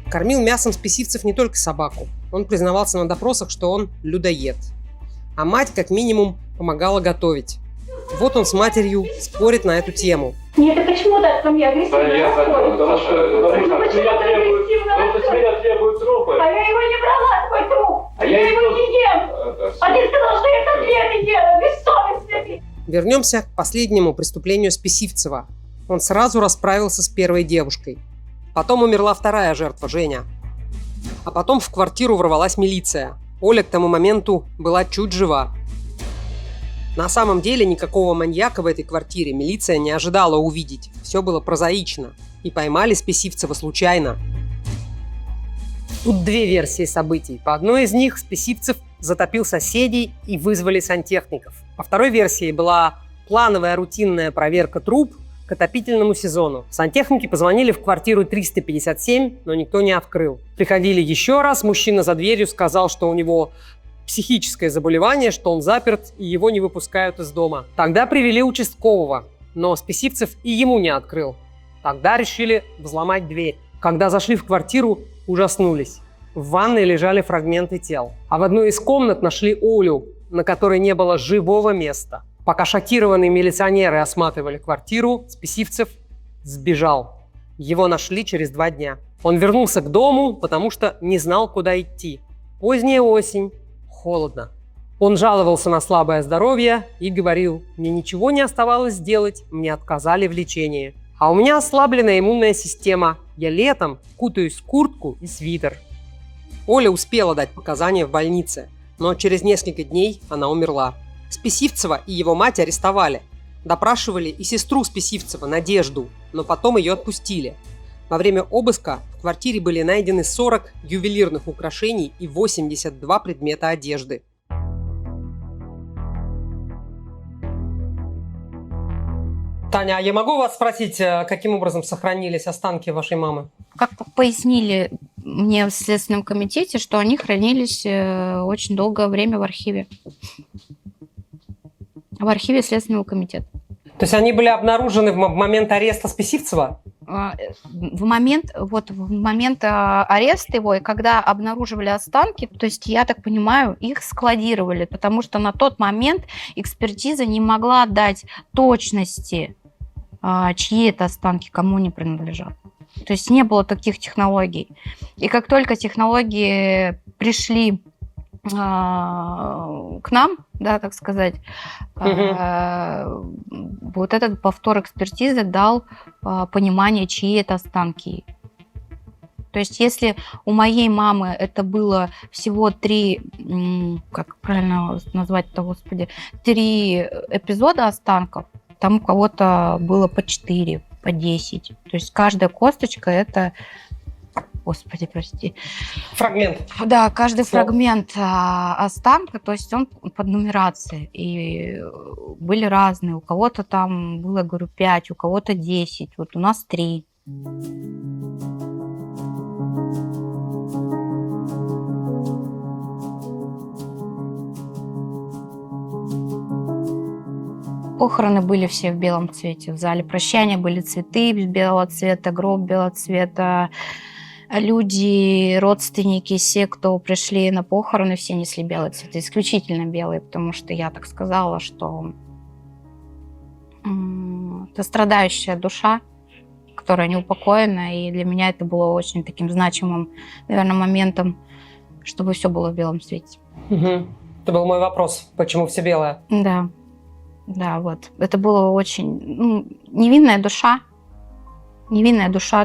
Кормил мясом Списивцев не только собаку. Он признавался на допросах, что он людоед. А мать, как минимум, помогала готовить. Вот он с матерью спорит на эту тему. Нет, ты почему так ко мне агрессивно подходишь? Потому что Почему ты агрессивно подходишь? требуют трупы. А я его не брала, твой труп. А я я его не- не ем. А ты сказал, что я котлеты ела, бессовестный ты. Вернемся к последнему преступлению Списивцева. Он сразу расправился с первой девушкой. Потом умерла вторая жертва, Женя. А потом в квартиру ворвалась милиция. Оля к тому моменту была чуть жива. На самом деле никакого маньяка в этой квартире милиция не ожидала увидеть. Все было прозаично. И поймали Списивцева случайно. Тут две версии событий. По одной из них Списивцев затопил соседей и вызвали сантехников. По второй версии была плановая рутинная проверка труб к отопительному сезону. Сантехники позвонили в квартиру 357, но никто не открыл. Приходили еще раз, мужчина за дверью сказал, что у него психическое заболевание, что он заперт и его не выпускают из дома. Тогда привели участкового, но Списивцев и ему не открыл. Тогда решили взломать дверь. Когда зашли в квартиру, ужаснулись. В ванной лежали фрагменты тел. А в одной из комнат нашли Олю, на которой не было живого места. Пока шокированные милиционеры осматривали квартиру, Списивцев сбежал. Его нашли через 2 дня. Он вернулся к дому, потому что не знал, куда идти. Поздняя осень, холодно. Он жаловался на слабое здоровье и говорил: «Мне ничего не оставалось делать, мне отказали в лечении. А у меня ослабленная иммунная система. Я летом кутаюсь в куртку и свитер». Оля успела дать показания в больнице, но через несколько дней она умерла. Списивцева и его мать арестовали. Допрашивали и сестру Списивцева, Надежду, но потом ее отпустили. Во время обыска в квартире были найдены 40 ювелирных украшений и 82 предмета одежды. Таня, а я могу вас спросить, каким образом сохранились останки вашей мамы? Как пояснили мне в Следственном комитете, что они хранились очень долгое время в архиве. В архиве Следственного комитета. То есть они были обнаружены в момент ареста Списивцева? В момент ареста его, и когда обнаруживали останки, то есть, я так понимаю, их складировали, потому что на тот момент экспертиза не могла дать точности, чьи это останки, кому они принадлежат. То есть не было таких технологий. И как только технологии пришли к нам, да, так сказать, вот этот повтор экспертизы дал понимание, чьи это останки. То есть если у моей мамы это было всего 3, как правильно назвать-то, господи, 3 эпизода останков, там у кого-то было по 4, по 10. То есть каждая косточка это... Господи, прости. Фрагмент. Да, каждый фрагмент останка, то есть он под нумерацией. И были разные. У кого-то там было, говорю, 5, у кого-то 10. Вот у нас 3. Похороны были все в белом цвете. В зале прощания были цветы белого цвета, гроб белого цвета. люди, родственники, все, кто пришли на похороны, все несли белые цветы, исключительно белые, потому что я так сказала, что это страдающая душа, которая неупокоена, и для меня это было очень таким значимым, наверное, моментом, чтобы все было в белом цвете. Угу. Это был мой вопрос, почему все белое? Да, да, вот. Это было очень невинная душа,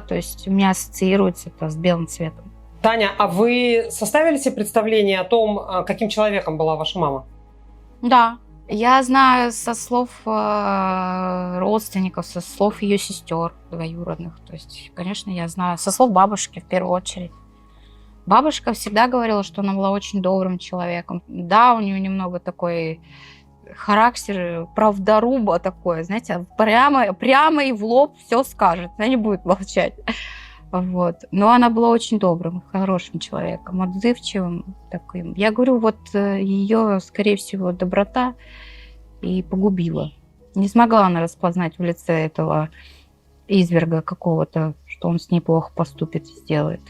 то есть у меня ассоциируется это с белым цветом. Таня, а вы составили себе представление о том, каким человеком была ваша мама? Да, я знаю со слов родственников, со слов ее сестер двоюродных. То есть, конечно, я знаю со слов бабушки в первую очередь. Бабушка всегда говорила, что она была очень добрым человеком. Да, у нее немного такой характер правдоруба такой, знаете, прямо и в лоб все скажет, она не будет молчать. Вот. Но она была очень добрым, хорошим человеком, отзывчивым таким. Я говорю, вот ее, скорее всего, доброта и погубила. Не смогла она распознать в лице этого изверга какого-то, что он с ней плохо поступит, сделает.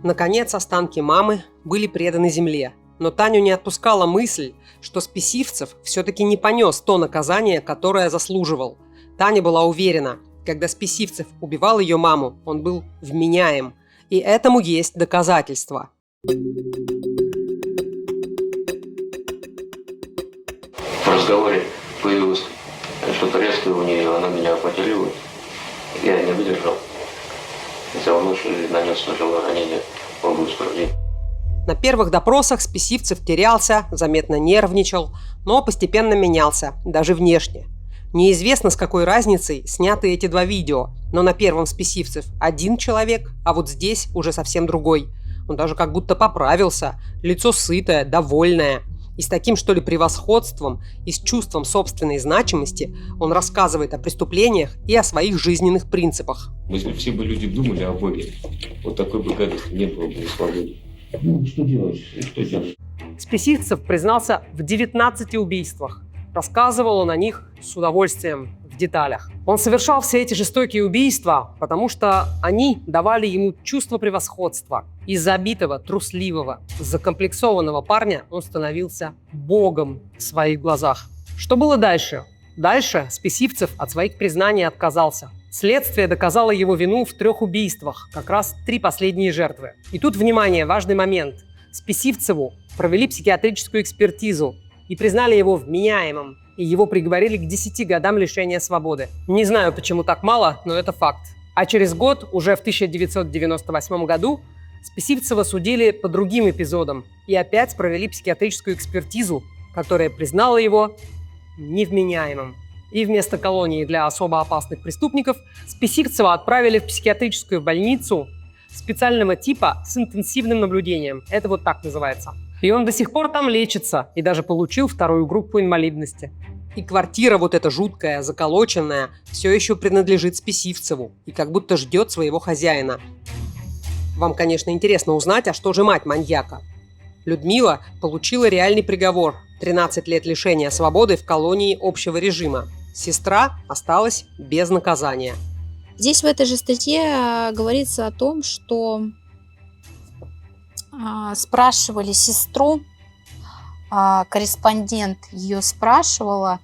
Наконец, останки мамы были преданы земле. Но Таню не отпускала мысль, что Списивцев все-таки не понес то наказание, которое заслуживал. Таня была уверена, когда Списивцев убивал ее маму, он был вменяем. И этому есть доказательства. В разговоре появилось что-то резкое у нее, она меня потеряла. Я не выдержал. Взял нож и нанес тяжелое ранение в область груди. На первых допросах Списивцев терялся, заметно нервничал, но постепенно менялся, даже внешне. Неизвестно, с какой разницей сняты эти два видео, но на первом Списивцев один человек, а вот здесь уже совсем другой. Он даже как будто поправился, лицо сытое, довольное. И с таким, что ли, превосходством и с чувством собственной значимости он рассказывает о преступлениях и о своих жизненных принципах. Если все бы люди думали о Боге, вот такой бы гадости не было бы и свободы. Ну, что делать? Что делать? Списивцев признался в 19 убийствах. Рассказывал он о них с удовольствием, в деталях. Он совершал все эти жестокие убийства, потому что они давали ему чувство превосходства. Из забитого, трусливого, закомплексованного парня он становился богом в своих глазах. Что было дальше? Дальше Списивцев от своих признаний отказался. Следствие доказало его вину в 3 убийствах, как раз 3 последние жертвы. И тут, внимание, важный момент. Списивцеву провели психиатрическую экспертизу и признали его вменяемым, и его приговорили к 10 годам лишения свободы. Не знаю, почему так мало, но это факт. А через год, уже в 1998 году, Списивцева судили по другим эпизодам и опять провели психиатрическую экспертизу, которая признала его невменяемым. И вместо колонии для особо опасных преступников Списивцева отправили в психиатрическую больницу специального типа с интенсивным наблюдением. Это вот так называется. И он до сих пор там лечится и даже получил 2-ю группу инвалидности. И квартира вот эта жуткая, заколоченная, все еще принадлежит Списивцеву и как будто ждет своего хозяина. Вам, конечно, интересно узнать, а что же мать маньяка? Людмила получила реальный приговор – 13 лет лишения свободы в колонии общего режима. Сестра осталась без наказания. Здесь в этой же статье говорится о том, что спрашивали сестру, корреспондент ее спрашивала,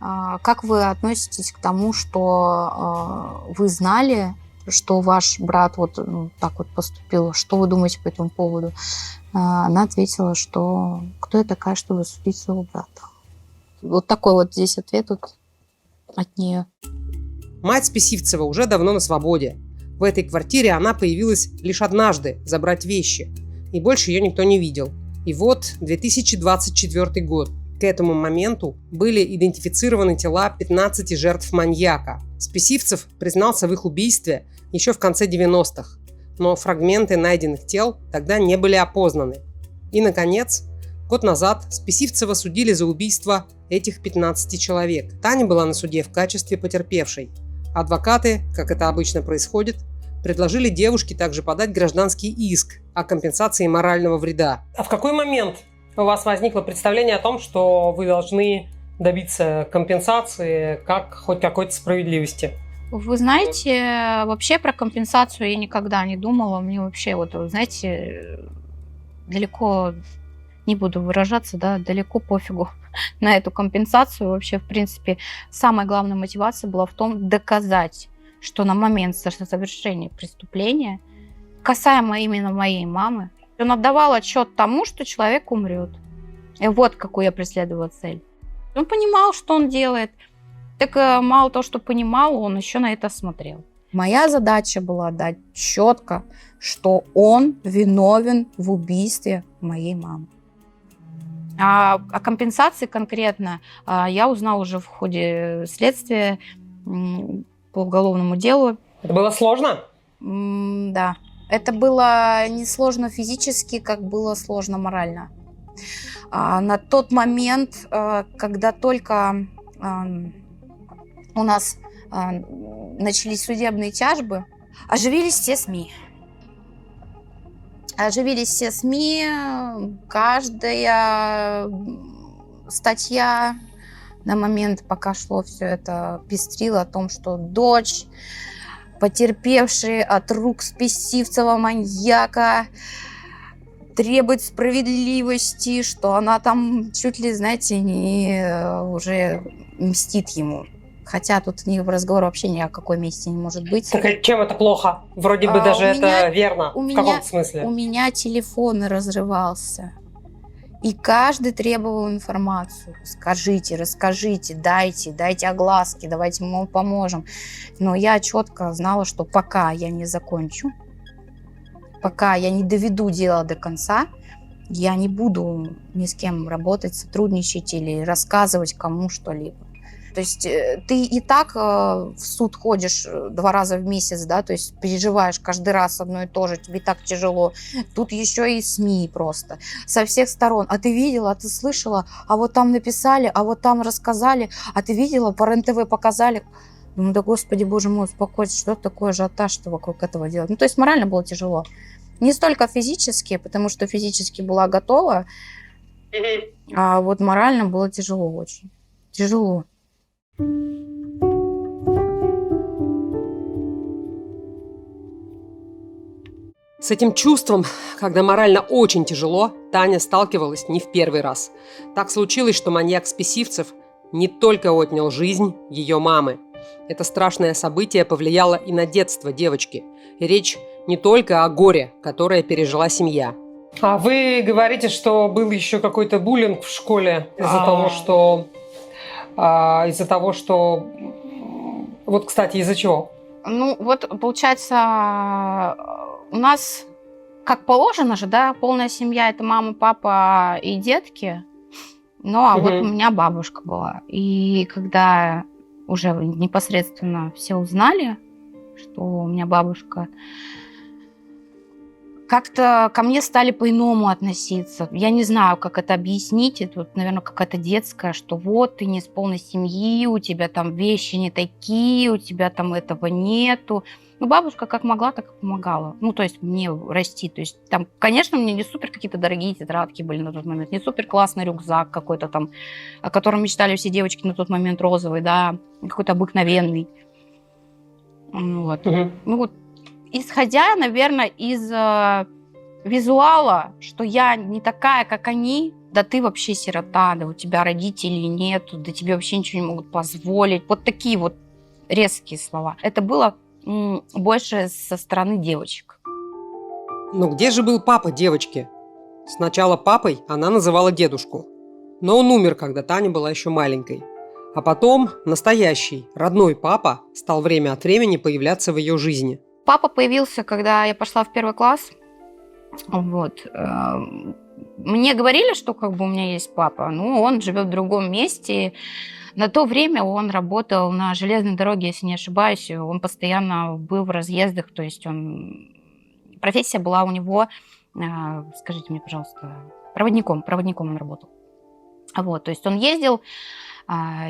как вы относитесь к тому, что вы знали, что ваш брат вот так вот поступил, что вы думаете по этому поводу? Она ответила, что кто я такая, чтобы судить своего брата. Вот такой вот здесь ответ вот от нее. Мать Списивцева уже давно на свободе. В этой квартире она появилась лишь однажды забрать вещи, и больше ее никто не видел. И вот 2024 год. К этому моменту были идентифицированы тела 15 жертв маньяка. Списивцев признался в их убийстве еще в конце 90-х, но фрагменты найденных тел тогда не были опознаны. И, наконец, год назад Списивцева судили за убийство этих 15 человек. Таня была на суде в качестве потерпевшей. Адвокаты, как это обычно происходит, предложили девушке также подать гражданский иск о компенсации морального вреда. А в какой момент у вас возникло представление о том, что вы должны добиться компенсации как хоть какой-то справедливости? Вы знаете, вообще про компенсацию я никогда не думала. Мне вообще, вот, знаете, далеко, не буду выражаться, да, далеко пофигу на эту компенсацию. Вообще, в принципе, самая главная мотивация была в том, доказать, что на момент совершения преступления, касаемо именно моей мамы, он отдавал отчет тому, что человек умрет. И вот какую я преследовала цель. Он понимал, что он делает. Так мало того, что понимал, он еще на это смотрел. Моя задача была дать четко, что он виновен в убийстве моей мамы. О компенсации конкретно я узнала уже в ходе следствия по уголовному делу. Это было сложно? Да. Это было не сложно физически, как было сложно морально. На тот момент, когда только у нас начались судебные тяжбы, оживились все СМИ. Оживились все СМИ, каждая статья на момент, пока шло все это, пестрила о том, что дочь, потерпевшая от рук спесивцева маньяка, требует справедливости, что она там чуть ли, знаете, не уже мстит ему. Хотя тут разговор вообще ни о какой мести не может быть. Так и чем это плохо? Вроде бы даже это верно. В каком смысле? У меня телефон разрывался. И каждый требовал информацию. Скажите, расскажите, дайте огласки, давайте мы вам поможем. Но я четко знала, что пока я не закончу, пока я не доведу дело до конца, я не буду ни с кем работать, сотрудничать или рассказывать кому что-либо. То есть ты и так в суд ходишь 2 раза в месяц, да, то есть переживаешь каждый раз одно и то же, тебе так тяжело. Тут еще и СМИ просто со всех сторон. А ты видела, а ты слышала, а вот там написали, а вот там рассказали, а ты видела, по РЕН-ТВ показали. Ну да, господи, боже мой, успокойтесь, что такое ажиотаж, что вокруг этого делать. Ну, то есть морально было тяжело. Не столько физически, потому что физически была готова, а вот морально было тяжело очень. Тяжело. С этим чувством, когда морально очень тяжело, Таня сталкивалась не в первый раз. Так случилось, что маньяк Спесивцев не только отнял жизнь ее мамы. Это страшное событие повлияло и на детство девочки. И речь не только о горе, которое пережила семья. А вы говорите, что был еще какой-то буллинг в школе из-за того, что... Вот, кстати, из-за чего? Ну, вот, получается, у нас, как положено же, да, полная семья – это мама, папа и детки. Ну, а вот у меня бабушка была. И когда уже непосредственно все узнали, что у меня бабушка, как-то ко мне стали по-иному относиться. Я не знаю, как это объяснить. Это, наверное, какая-то детская, что вот ты не из полной семьи, у тебя там вещи не такие, у тебя там этого нету. Ну, бабушка как могла, так и помогала. Ну, то есть мне расти. То есть там, конечно, у меня не супер какие-то дорогие тетрадки были на тот момент, не супер классный рюкзак какой-то там, о котором мечтали все девочки на тот момент, розовый, да, какой-то обыкновенный. Вот. Ну, вот. Исходя, наверное, из визуала, что я не такая, как они, да ты вообще сирота, да у тебя родителей нету, да тебе вообще ничего не могут позволить. Вот такие вот резкие слова. Это было больше со стороны девочек. Но где же был папа девочки? Сначала папой она называла дедушку. Но он умер, когда Таня была еще маленькой. А потом настоящий, родной папа стал время от времени появляться в ее жизни. Папа появился, когда я пошла в 1 класс. Вот. Мне говорили, что как бы у меня есть папа, но он живет в другом месте. На то время он работал на железной дороге, если не ошибаюсь. Он постоянно был в разъездах, то есть профессия была у него, скажите мне, пожалуйста, проводником он работал. Вот, то есть он ездил,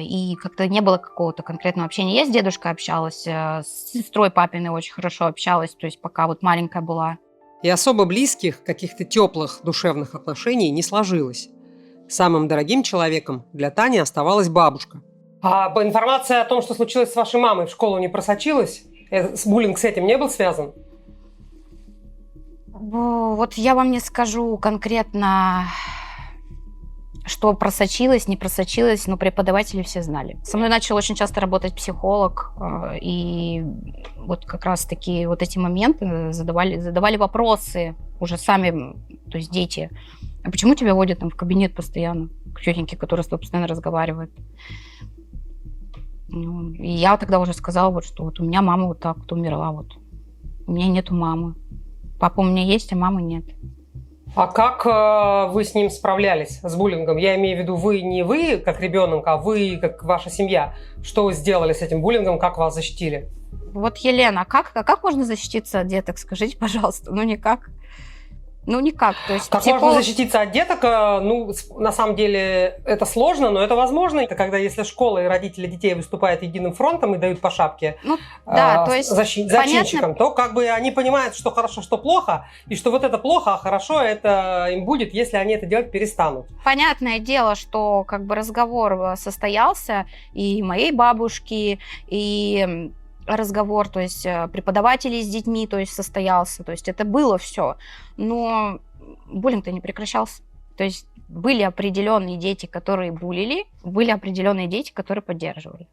и как-то не было какого-то конкретного общения. Я с дедушкой общалась, с сестрой папиной очень хорошо общалась, то есть пока вот маленькая была. И особо близких, каких-то теплых душевных отношений не сложилось. Самым дорогим человеком для Тани оставалась бабушка. А информация о том, что случилось с вашей мамой, в школу не просочилась? Буллинг с этим не был связан? Вот я вам не скажу конкретно, что просочилось, не просочилось, но преподаватели все знали. Со мной начал очень часто работать психолог, и вот как раз-таки вот эти моменты задавали вопросы уже сами, то есть дети. А почему тебя водят там в кабинет постоянно к тетеньке, которая с тобой постоянно разговаривает? Ну, и я тогда уже сказала, вот, что вот у меня мама вот так вот умерла. Вот. У меня нету мамы. Папа у меня есть, а мамы нет. А как вы с ним справлялись, с буллингом? Я имею в виду, вы не вы как ребенок, а вы как ваша семья. Что вы сделали с этим буллингом, как вас защитили? Вот, Елена, как можно защититься от деток? Скажите, пожалуйста. Ну, никак. Ну, никак. То есть Как можно защититься от деток? Ну, на самом деле, это сложно, но это возможно. Это когда, если школа и родители детей выступают единым фронтом и дают по шапке да, то есть зачинщикам, то как бы они понимают, что хорошо, что плохо, и что вот это плохо, а хорошо это им будет, если они это делать перестанут. Понятное дело, что как бы разговор состоялся и моей бабушки, и разговор, то есть преподавателей с детьми, то есть состоялся, то есть это было все, но буллинг-то не прекращался. То есть были определенные дети, которые буллили, были определенные дети, которые поддерживали.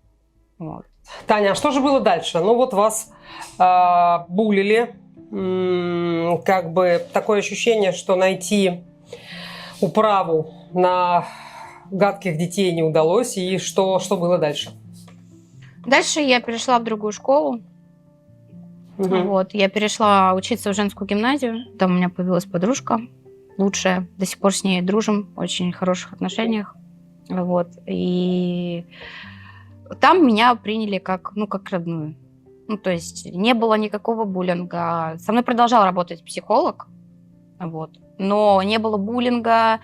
Вот. Таня, а что же было дальше? Ну вот вас буллили, как бы такое ощущение, что найти управу на гадких детей не удалось, и что было дальше? Дальше я перешла в другую школу. Вот, я перешла учиться в женскую гимназию. Там у меня появилась подружка лучшая. До сих пор с ней дружим, в очень хороших отношениях. Вот. И там меня приняли как родную. Ну, то есть не было никакого буллинга. Со мной продолжал работать психолог. Вот. Но не было буллинга,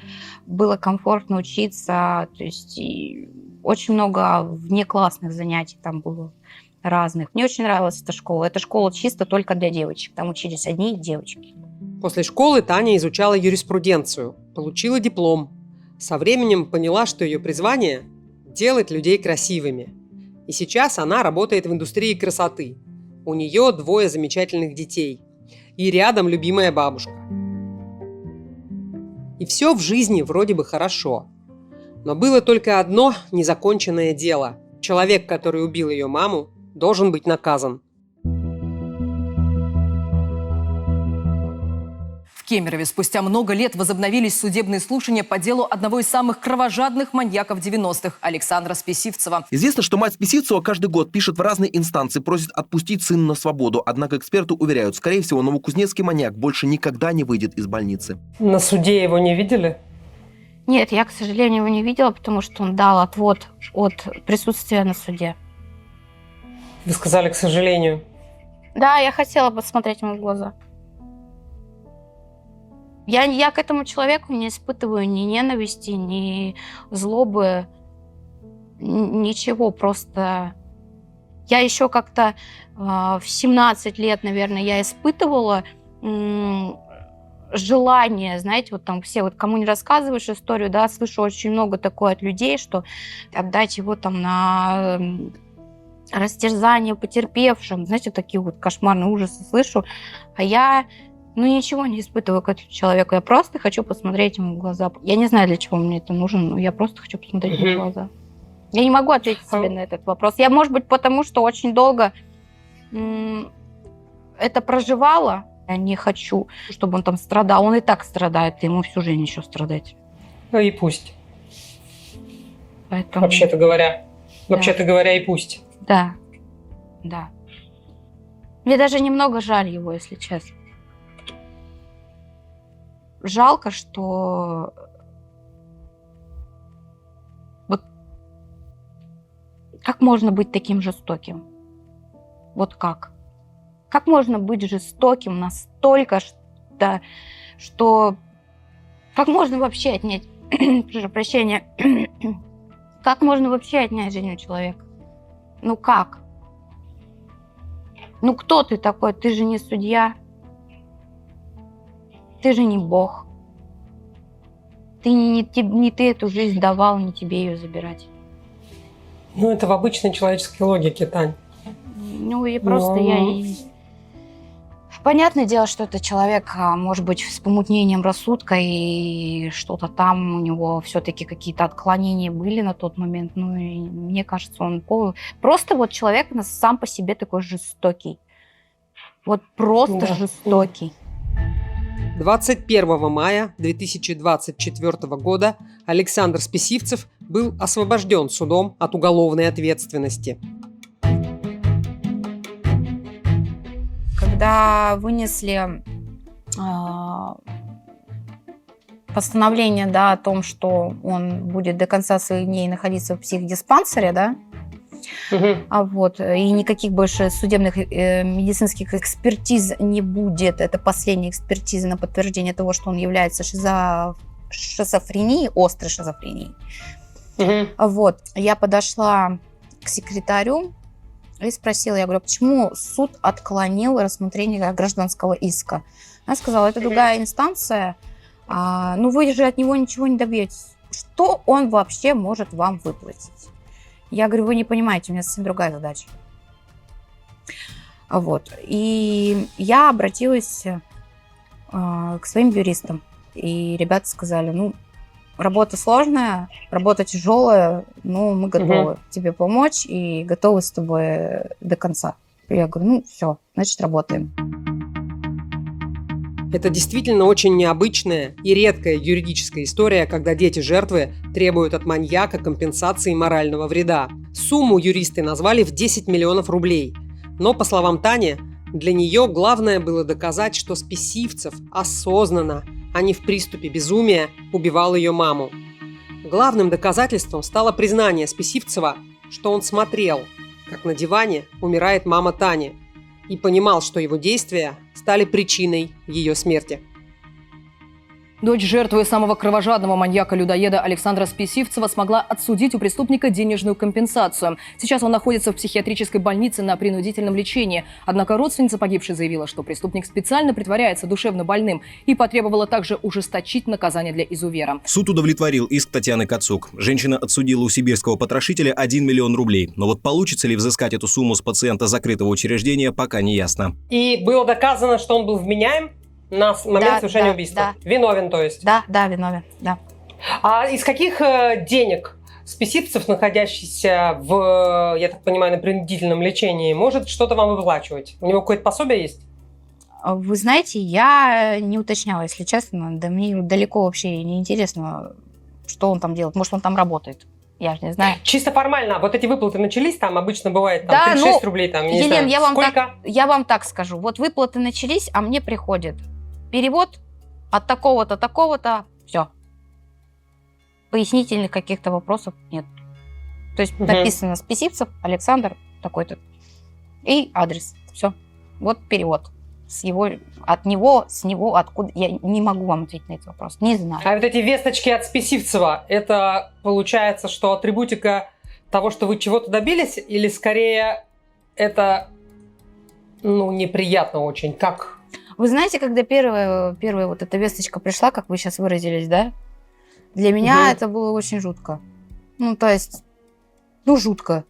было комфортно учиться. То есть и очень много внеклассных занятий там было разных. Мне очень нравилась эта школа. Эта школа чисто только для девочек. Там учились одни девочки. После школы Таня изучала юриспруденцию, получила диплом. Со временем поняла, что ее призвание – делать людей красивыми. И сейчас она работает в индустрии красоты. У нее 2 замечательных детей. И рядом любимая бабушка. И все в жизни вроде бы хорошо. Но было только одно незаконченное дело. Человек, который убил ее маму, должен быть наказан. В Кемерове спустя много лет возобновились судебные слушания по делу одного из самых кровожадных маньяков 90-х – Александра Списивцева. Известно, что мать Списивцева каждый год пишет в разные инстанции, просит отпустить сына на свободу. Однако эксперты уверяют, скорее всего, новокузнецкий маньяк больше никогда не выйдет из больницы. На суде его не видели? Нет, я, к сожалению, его не видела, потому что он дал отвод от присутствия на суде. Вы сказали, к сожалению. Да, я хотела посмотреть ему в глаза. Я к этому человеку не испытываю ни ненависти, ни злобы, ничего. Просто я еще как-то в 17 лет, наверное, я испытывала желание, знаете, вот там все, вот кому не рассказываешь историю, да, слышу очень много такое от людей, что отдать его там на растерзание потерпевшим, знаете, такие вот кошмарные ужасы слышу, а я, ничего не испытываю к этому человеку, я просто хочу посмотреть ему в глаза. Я не знаю, для чего мне это нужно, но я просто хочу посмотреть ему в глаза. Я не могу ответить себе на этот вопрос. Я, может быть, потому что очень долго это проживала. Я не хочу, чтобы он там страдал. Он и так страдает, и ему всю жизнь еще страдать. Ну и пусть. Поэтому... Вообще-то говоря, и пусть. Да. Мне даже немного жаль его, если честно. Жалко, что вот как можно быть таким жестоким? Вот как? Как можно быть жестоким настолько, что... Как можно вообще отнять... Прошу прощения. Как можно вообще отнять жизнь у человека? Ну как? Ну кто ты такой? Ты же не судья. Ты же не Бог. Ты не ты эту жизнь давал, не тебе ее забирать. Ну, это в обычной человеческой логике, Тань. Ну и просто Ну. я и... Понятное дело, что это человек, может быть, с помутнением рассудка, и что-то там у него все-таки какие-то отклонения были на тот момент. Ну, и мне кажется, он просто вот человек сам по себе такой жестокий. Вот просто Да. жестокий. 21 мая 2024 года Александр Списивцев был освобожден судом от уголовной ответственности. Когда вынесли постановление, да, о том, что он будет до конца своих дней находиться в психдиспансере, да, и никаких больше судебных медицинских экспертиз не будет. Это последняя экспертиза на подтверждение того, что он является шизофренией, острой шизофренией. Я подошла к секретарю и спросила, я говорю, почему суд отклонил рассмотрение гражданского иска? Она сказала, это другая инстанция, вы же от него ничего не добьетесь. Что он вообще может вам выплатить? Я говорю, вы не понимаете, у меня совсем другая задача. И я обратилась к своим юристам. И ребята сказали, работа сложная, работа тяжелая, но мы готовы тебе помочь и готовы с тобой до конца. Я говорю, все, значит, работаем. Это действительно очень необычная и редкая юридическая история, когда дети-жертвы требуют от маньяка компенсации морального вреда. Сумму юристы назвали в 10 миллионов рублей. Но, по словам Тани, для нее главное было доказать, что Списивцев осознанно, а не в приступе безумия, убивал ее маму. Главным доказательством стало признание Списивцева, что он смотрел, как на диване умирает мама Тани, и понимал, что его действия стали причиной ее смерти. Дочь жертвы самого кровожадного маньяка-людоеда Александра Списивцева смогла отсудить у преступника денежную компенсацию. Сейчас он находится в психиатрической больнице на принудительном лечении. Однако родственница погибшей заявила, что преступник специально притворяется душевно больным и потребовала также ужесточить наказание для изувера. Суд удовлетворил иск Татьяны Кацук. Женщина отсудила у сибирского потрошителя 1 миллион рублей. Но вот получится ли взыскать эту сумму с пациента закрытого учреждения, пока не ясно. И было доказано, что он был вменяем на момент совершения убийства? Да. Виновен, то есть? Да, виновен, да. А из каких денег Списивцев, находящийся в, я так понимаю, на принудительном лечении, может что-то вам выплачивать? У него какое-то пособие есть? Вы знаете, я не уточняла, если честно. Да мне далеко вообще не интересно, что он там делает. Может, он там работает. Я же не знаю. Чисто формально, вот эти выплаты начались, там обычно бывает там, 36 рублей, там, не Елена, знаю, сколько? я вам так скажу. Вот выплаты начались, а мне приходит перевод от такого-то, такого-то, все. Пояснительных каких-то вопросов нет. То есть написано Списивцев, Александр, такой-то. И адрес. Все. Вот перевод. От него, откуда. Я не могу вам ответить на этот вопрос. Не знаю. А вот эти весточки от Списивцева, это получается, что атрибутика того, что вы чего-то добились, или скорее это, неприятно очень? Как? Вы знаете, когда первая вот эта весточка пришла, как вы сейчас выразились, да? Для меня это было очень жутко. Жутко.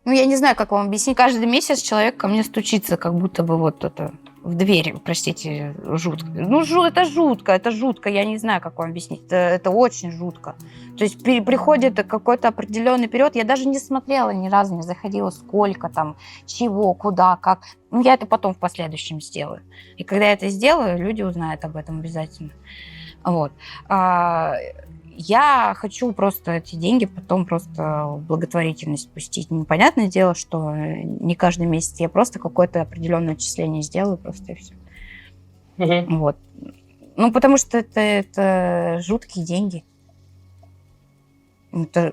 Я не знаю, как вам объяснить. Каждый месяц человек ко мне стучится, как будто бы в дверь, простите, жутко. Это жутко, я не знаю, как вам объяснить. Это очень жутко. То есть приходит какой-то определенный период, я даже не смотрела ни разу, не заходила, сколько там, чего, куда, как. Я это потом в последующем сделаю. И когда я это сделаю, люди узнают об этом обязательно. Я хочу просто эти деньги потом просто в благотворительность пустить. Непонятное дело, что не каждый месяц я просто какое-то определенное отчисление сделаю, просто и все. Потому что это жуткие деньги. Я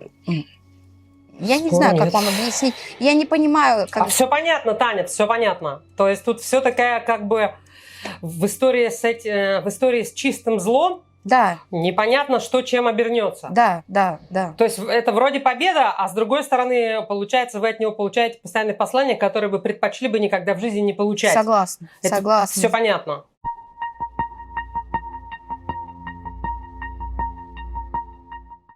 не знаю, как вам объяснить. Я не понимаю, как... Все понятно, Таня, все понятно. То есть тут все такая как бы в истории с чистым злом. Да. Непонятно, что чем обернется. Да. То есть это вроде победа, а с другой стороны, получается, вы от него получаете постоянные послания, которые вы предпочли бы никогда в жизни не получать. Согласна. Все понятно.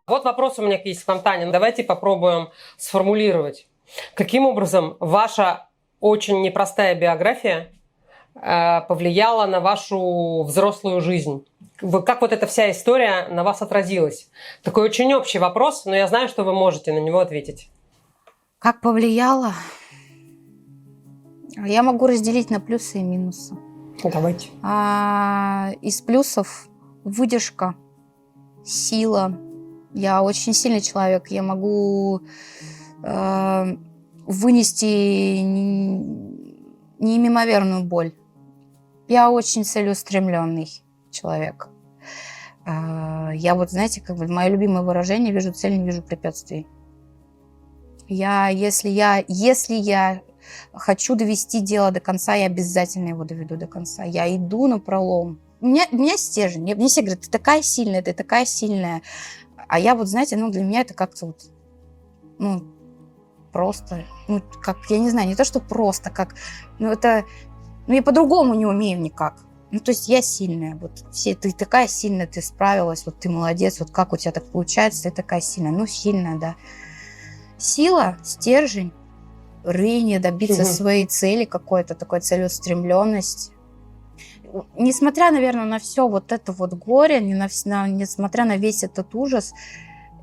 Вот вопрос у меня есть к вам, Таня. Давайте попробуем сформулировать. Каким образом ваша очень непростая биография повлияла на вашу взрослую жизнь? Как вот эта вся история на вас отразилась? Такой очень общий вопрос, но я знаю, что вы можете на него ответить. Как повлияло? Я могу разделить на плюсы и минусы. Давайте. Из плюсов выдержка, сила. Я очень сильный человек. Я могу вынести неимоверную боль. Я очень целеустремленный человек. Я вот, знаете, как бы мое любимое выражение: вижу цель, не вижу препятствий. Если я хочу довести дело до конца, я обязательно его доведу до конца. Я иду напролом. У меня стержень. Мне все говорят: ты такая сильная, ты такая сильная. А я вот, знаете, для меня это как-то вот, просто, как, я не знаю, не то, что просто, как, я по-другому не умею никак. То есть я сильная, вот, ты такая сильная, ты справилась, вот ты молодец, вот как у тебя так получается, ты такая сильная, сильная, да. Сила, стержень, рвение добиться своей цели какой-то, такой целеустремленность. Несмотря, наверное, на все вот это вот горе, несмотря на весь этот ужас,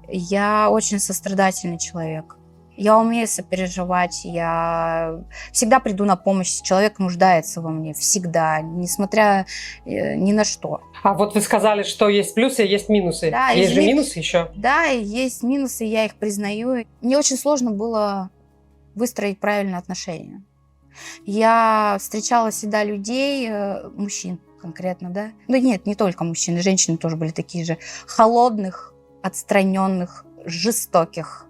я очень сострадательный человек. Я умею сопереживать, я всегда приду на помощь. Человек нуждается во мне, всегда, несмотря ни на что. А вот вы сказали, что есть плюсы, есть минусы. Да, есть же минусы еще? Да, есть минусы, я их признаю. Мне очень сложно было выстроить правильные отношения. Я встречала всегда людей, мужчин конкретно, да? Нет, не только мужчин, и женщины тоже были такие же. Холодных, отстраненных, жестоких.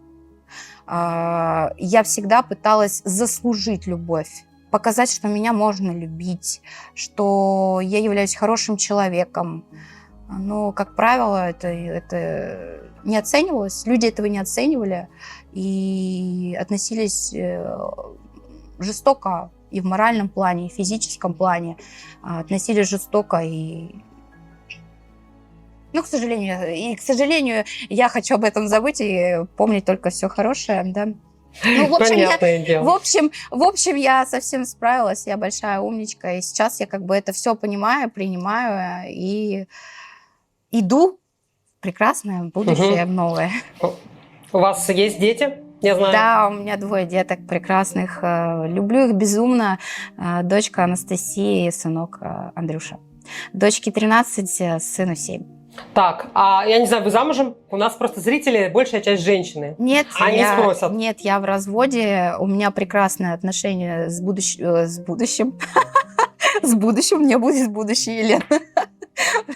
Я всегда пыталась заслужить любовь, показать, что меня можно любить, что я являюсь хорошим человеком. Но, как правило, это не оценивалось, люди этого не оценивали и относились жестоко и в моральном плане, и в физическом плане. Относились жестоко и... к сожалению, я хочу об этом забыть и помнить только все хорошее, да. Понятное дело. В общем, я совсем справилась, я большая умничка, и сейчас я как бы это все понимаю, принимаю и иду в прекрасное будущее, новое. У вас есть дети? Я знаю. Да, у меня 2 деток прекрасных. Люблю их безумно. Дочка Анастасия и сынок Андрюша. Дочке 13, сыну 7. Так, я не знаю, вы замужем? У нас просто зрители, большая часть женщины. Нет, Они спросят. Нет, я в разводе. У меня прекрасные отношения с будущим. С будущим. У меня будет будущее, Елена.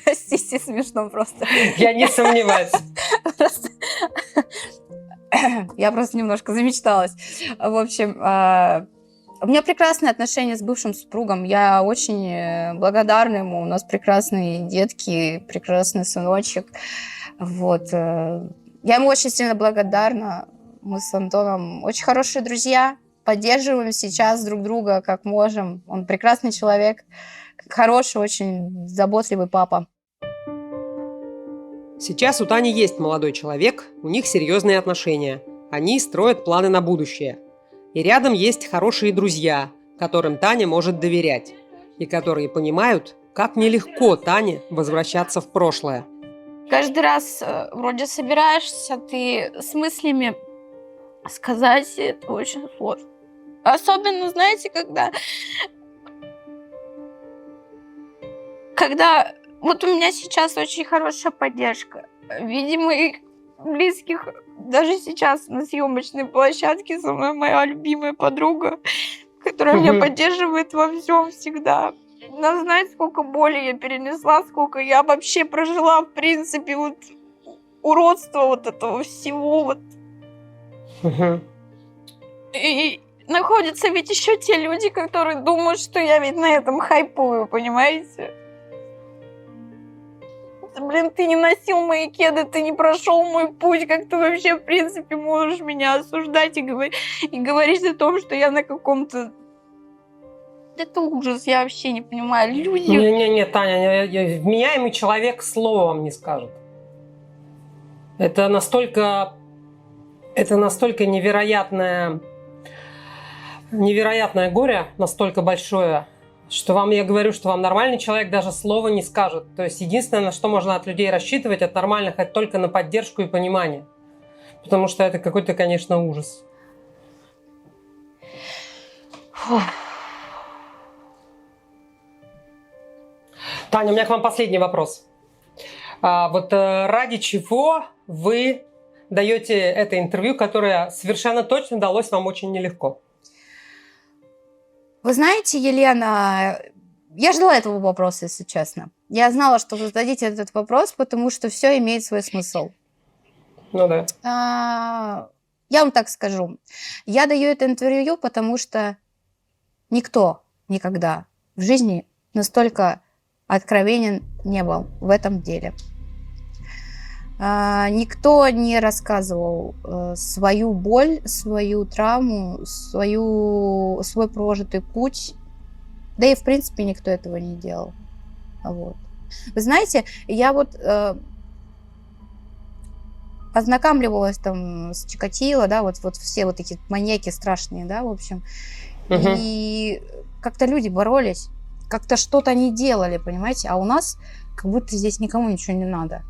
Простите, смешно просто. Я не сомневаюсь. Я просто немножко замечталась. В общем, у меня прекрасные отношения с бывшим супругом. Я очень благодарна ему. У нас прекрасные детки, прекрасный сыночек. Вот. Я ему очень сильно благодарна. Мы с Антоном очень хорошие друзья. Поддерживаем сейчас друг друга как можем. Он прекрасный человек. Хороший, очень заботливый папа. Сейчас у Тани есть молодой человек, у них серьезные отношения. Они строят планы на будущее. И рядом есть хорошие друзья, которым Таня может доверять. И которые понимают, как нелегко Тане возвращаться в прошлое. Каждый раз вроде собираешься, ты с мыслями сказать это очень сложно. Особенно, знаете, когда вот у меня сейчас очень хорошая поддержка. Видимо, моих близких, даже сейчас на съемочной площадке со мной моя любимая подруга, которая меня поддерживает во всем всегда. Она знает, сколько боли я перенесла, сколько я вообще прожила, в принципе, вот уродство вот этого всего. Вот. И находятся ведь еще те люди, которые думают, что я ведь на этом хайпую, понимаете? Блин, ты не носил мои кеды, ты не прошел мой путь, как ты вообще, в принципе, можешь меня осуждать и говорить о том, что я на каком-то... Это ужас, я вообще не понимаю. Люди... Не, Таня, вменяемый человек слова вам не скажет. Это настолько невероятное горе, настолько большое, что я говорю, что вам нормальный человек даже слова не скажет. То есть единственное, на что можно от людей рассчитывать, от нормальных, это только на поддержку и понимание. Потому что это какой-то, конечно, ужас. Таня, у меня к вам последний вопрос. Ради чего вы даете это интервью, которое совершенно точно далось вам очень нелегко? Вы знаете, Елена, я ждала этого вопроса, если честно. Я знала, что вы зададите этот вопрос, потому что все имеет свой смысл. Ну да. Я вам так скажу. Я даю это интервью, потому что никто никогда в жизни настолько откровенен не был в этом деле. Никто не рассказывал свою боль, свою травму, свой прожитый путь. Да и, в принципе, никто этого не делал. Вот. Вы знаете, я ознакомливалась там с Чикатило, да, вот все вот эти маньяки страшные, да, в общем. И как-то люди боролись, как-то что-то они делали, понимаете, а у нас как будто здесь никому ничего не надо.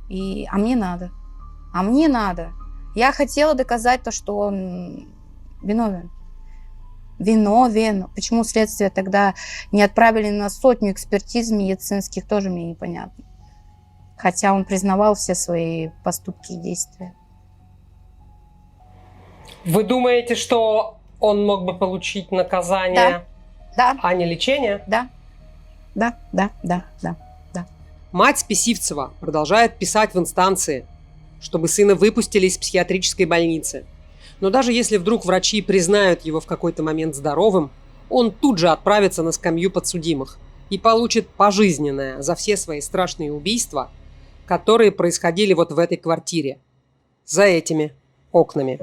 А мне надо. Я хотела доказать то, что он виновен. Почему следствие тогда не отправили на 100 экспертиз медицинских, тоже мне непонятно. Хотя он признавал все свои поступки и действия. Вы думаете, что он мог бы получить наказание, Да. а не лечение? Да. Мать Списивцева продолжает писать в инстанции, чтобы сына выпустили из психиатрической больницы. Но даже если вдруг врачи признают его в какой-то момент здоровым, он тут же отправится на скамью подсудимых и получит пожизненное за все свои страшные убийства, которые происходили вот в этой квартире, за этими окнами.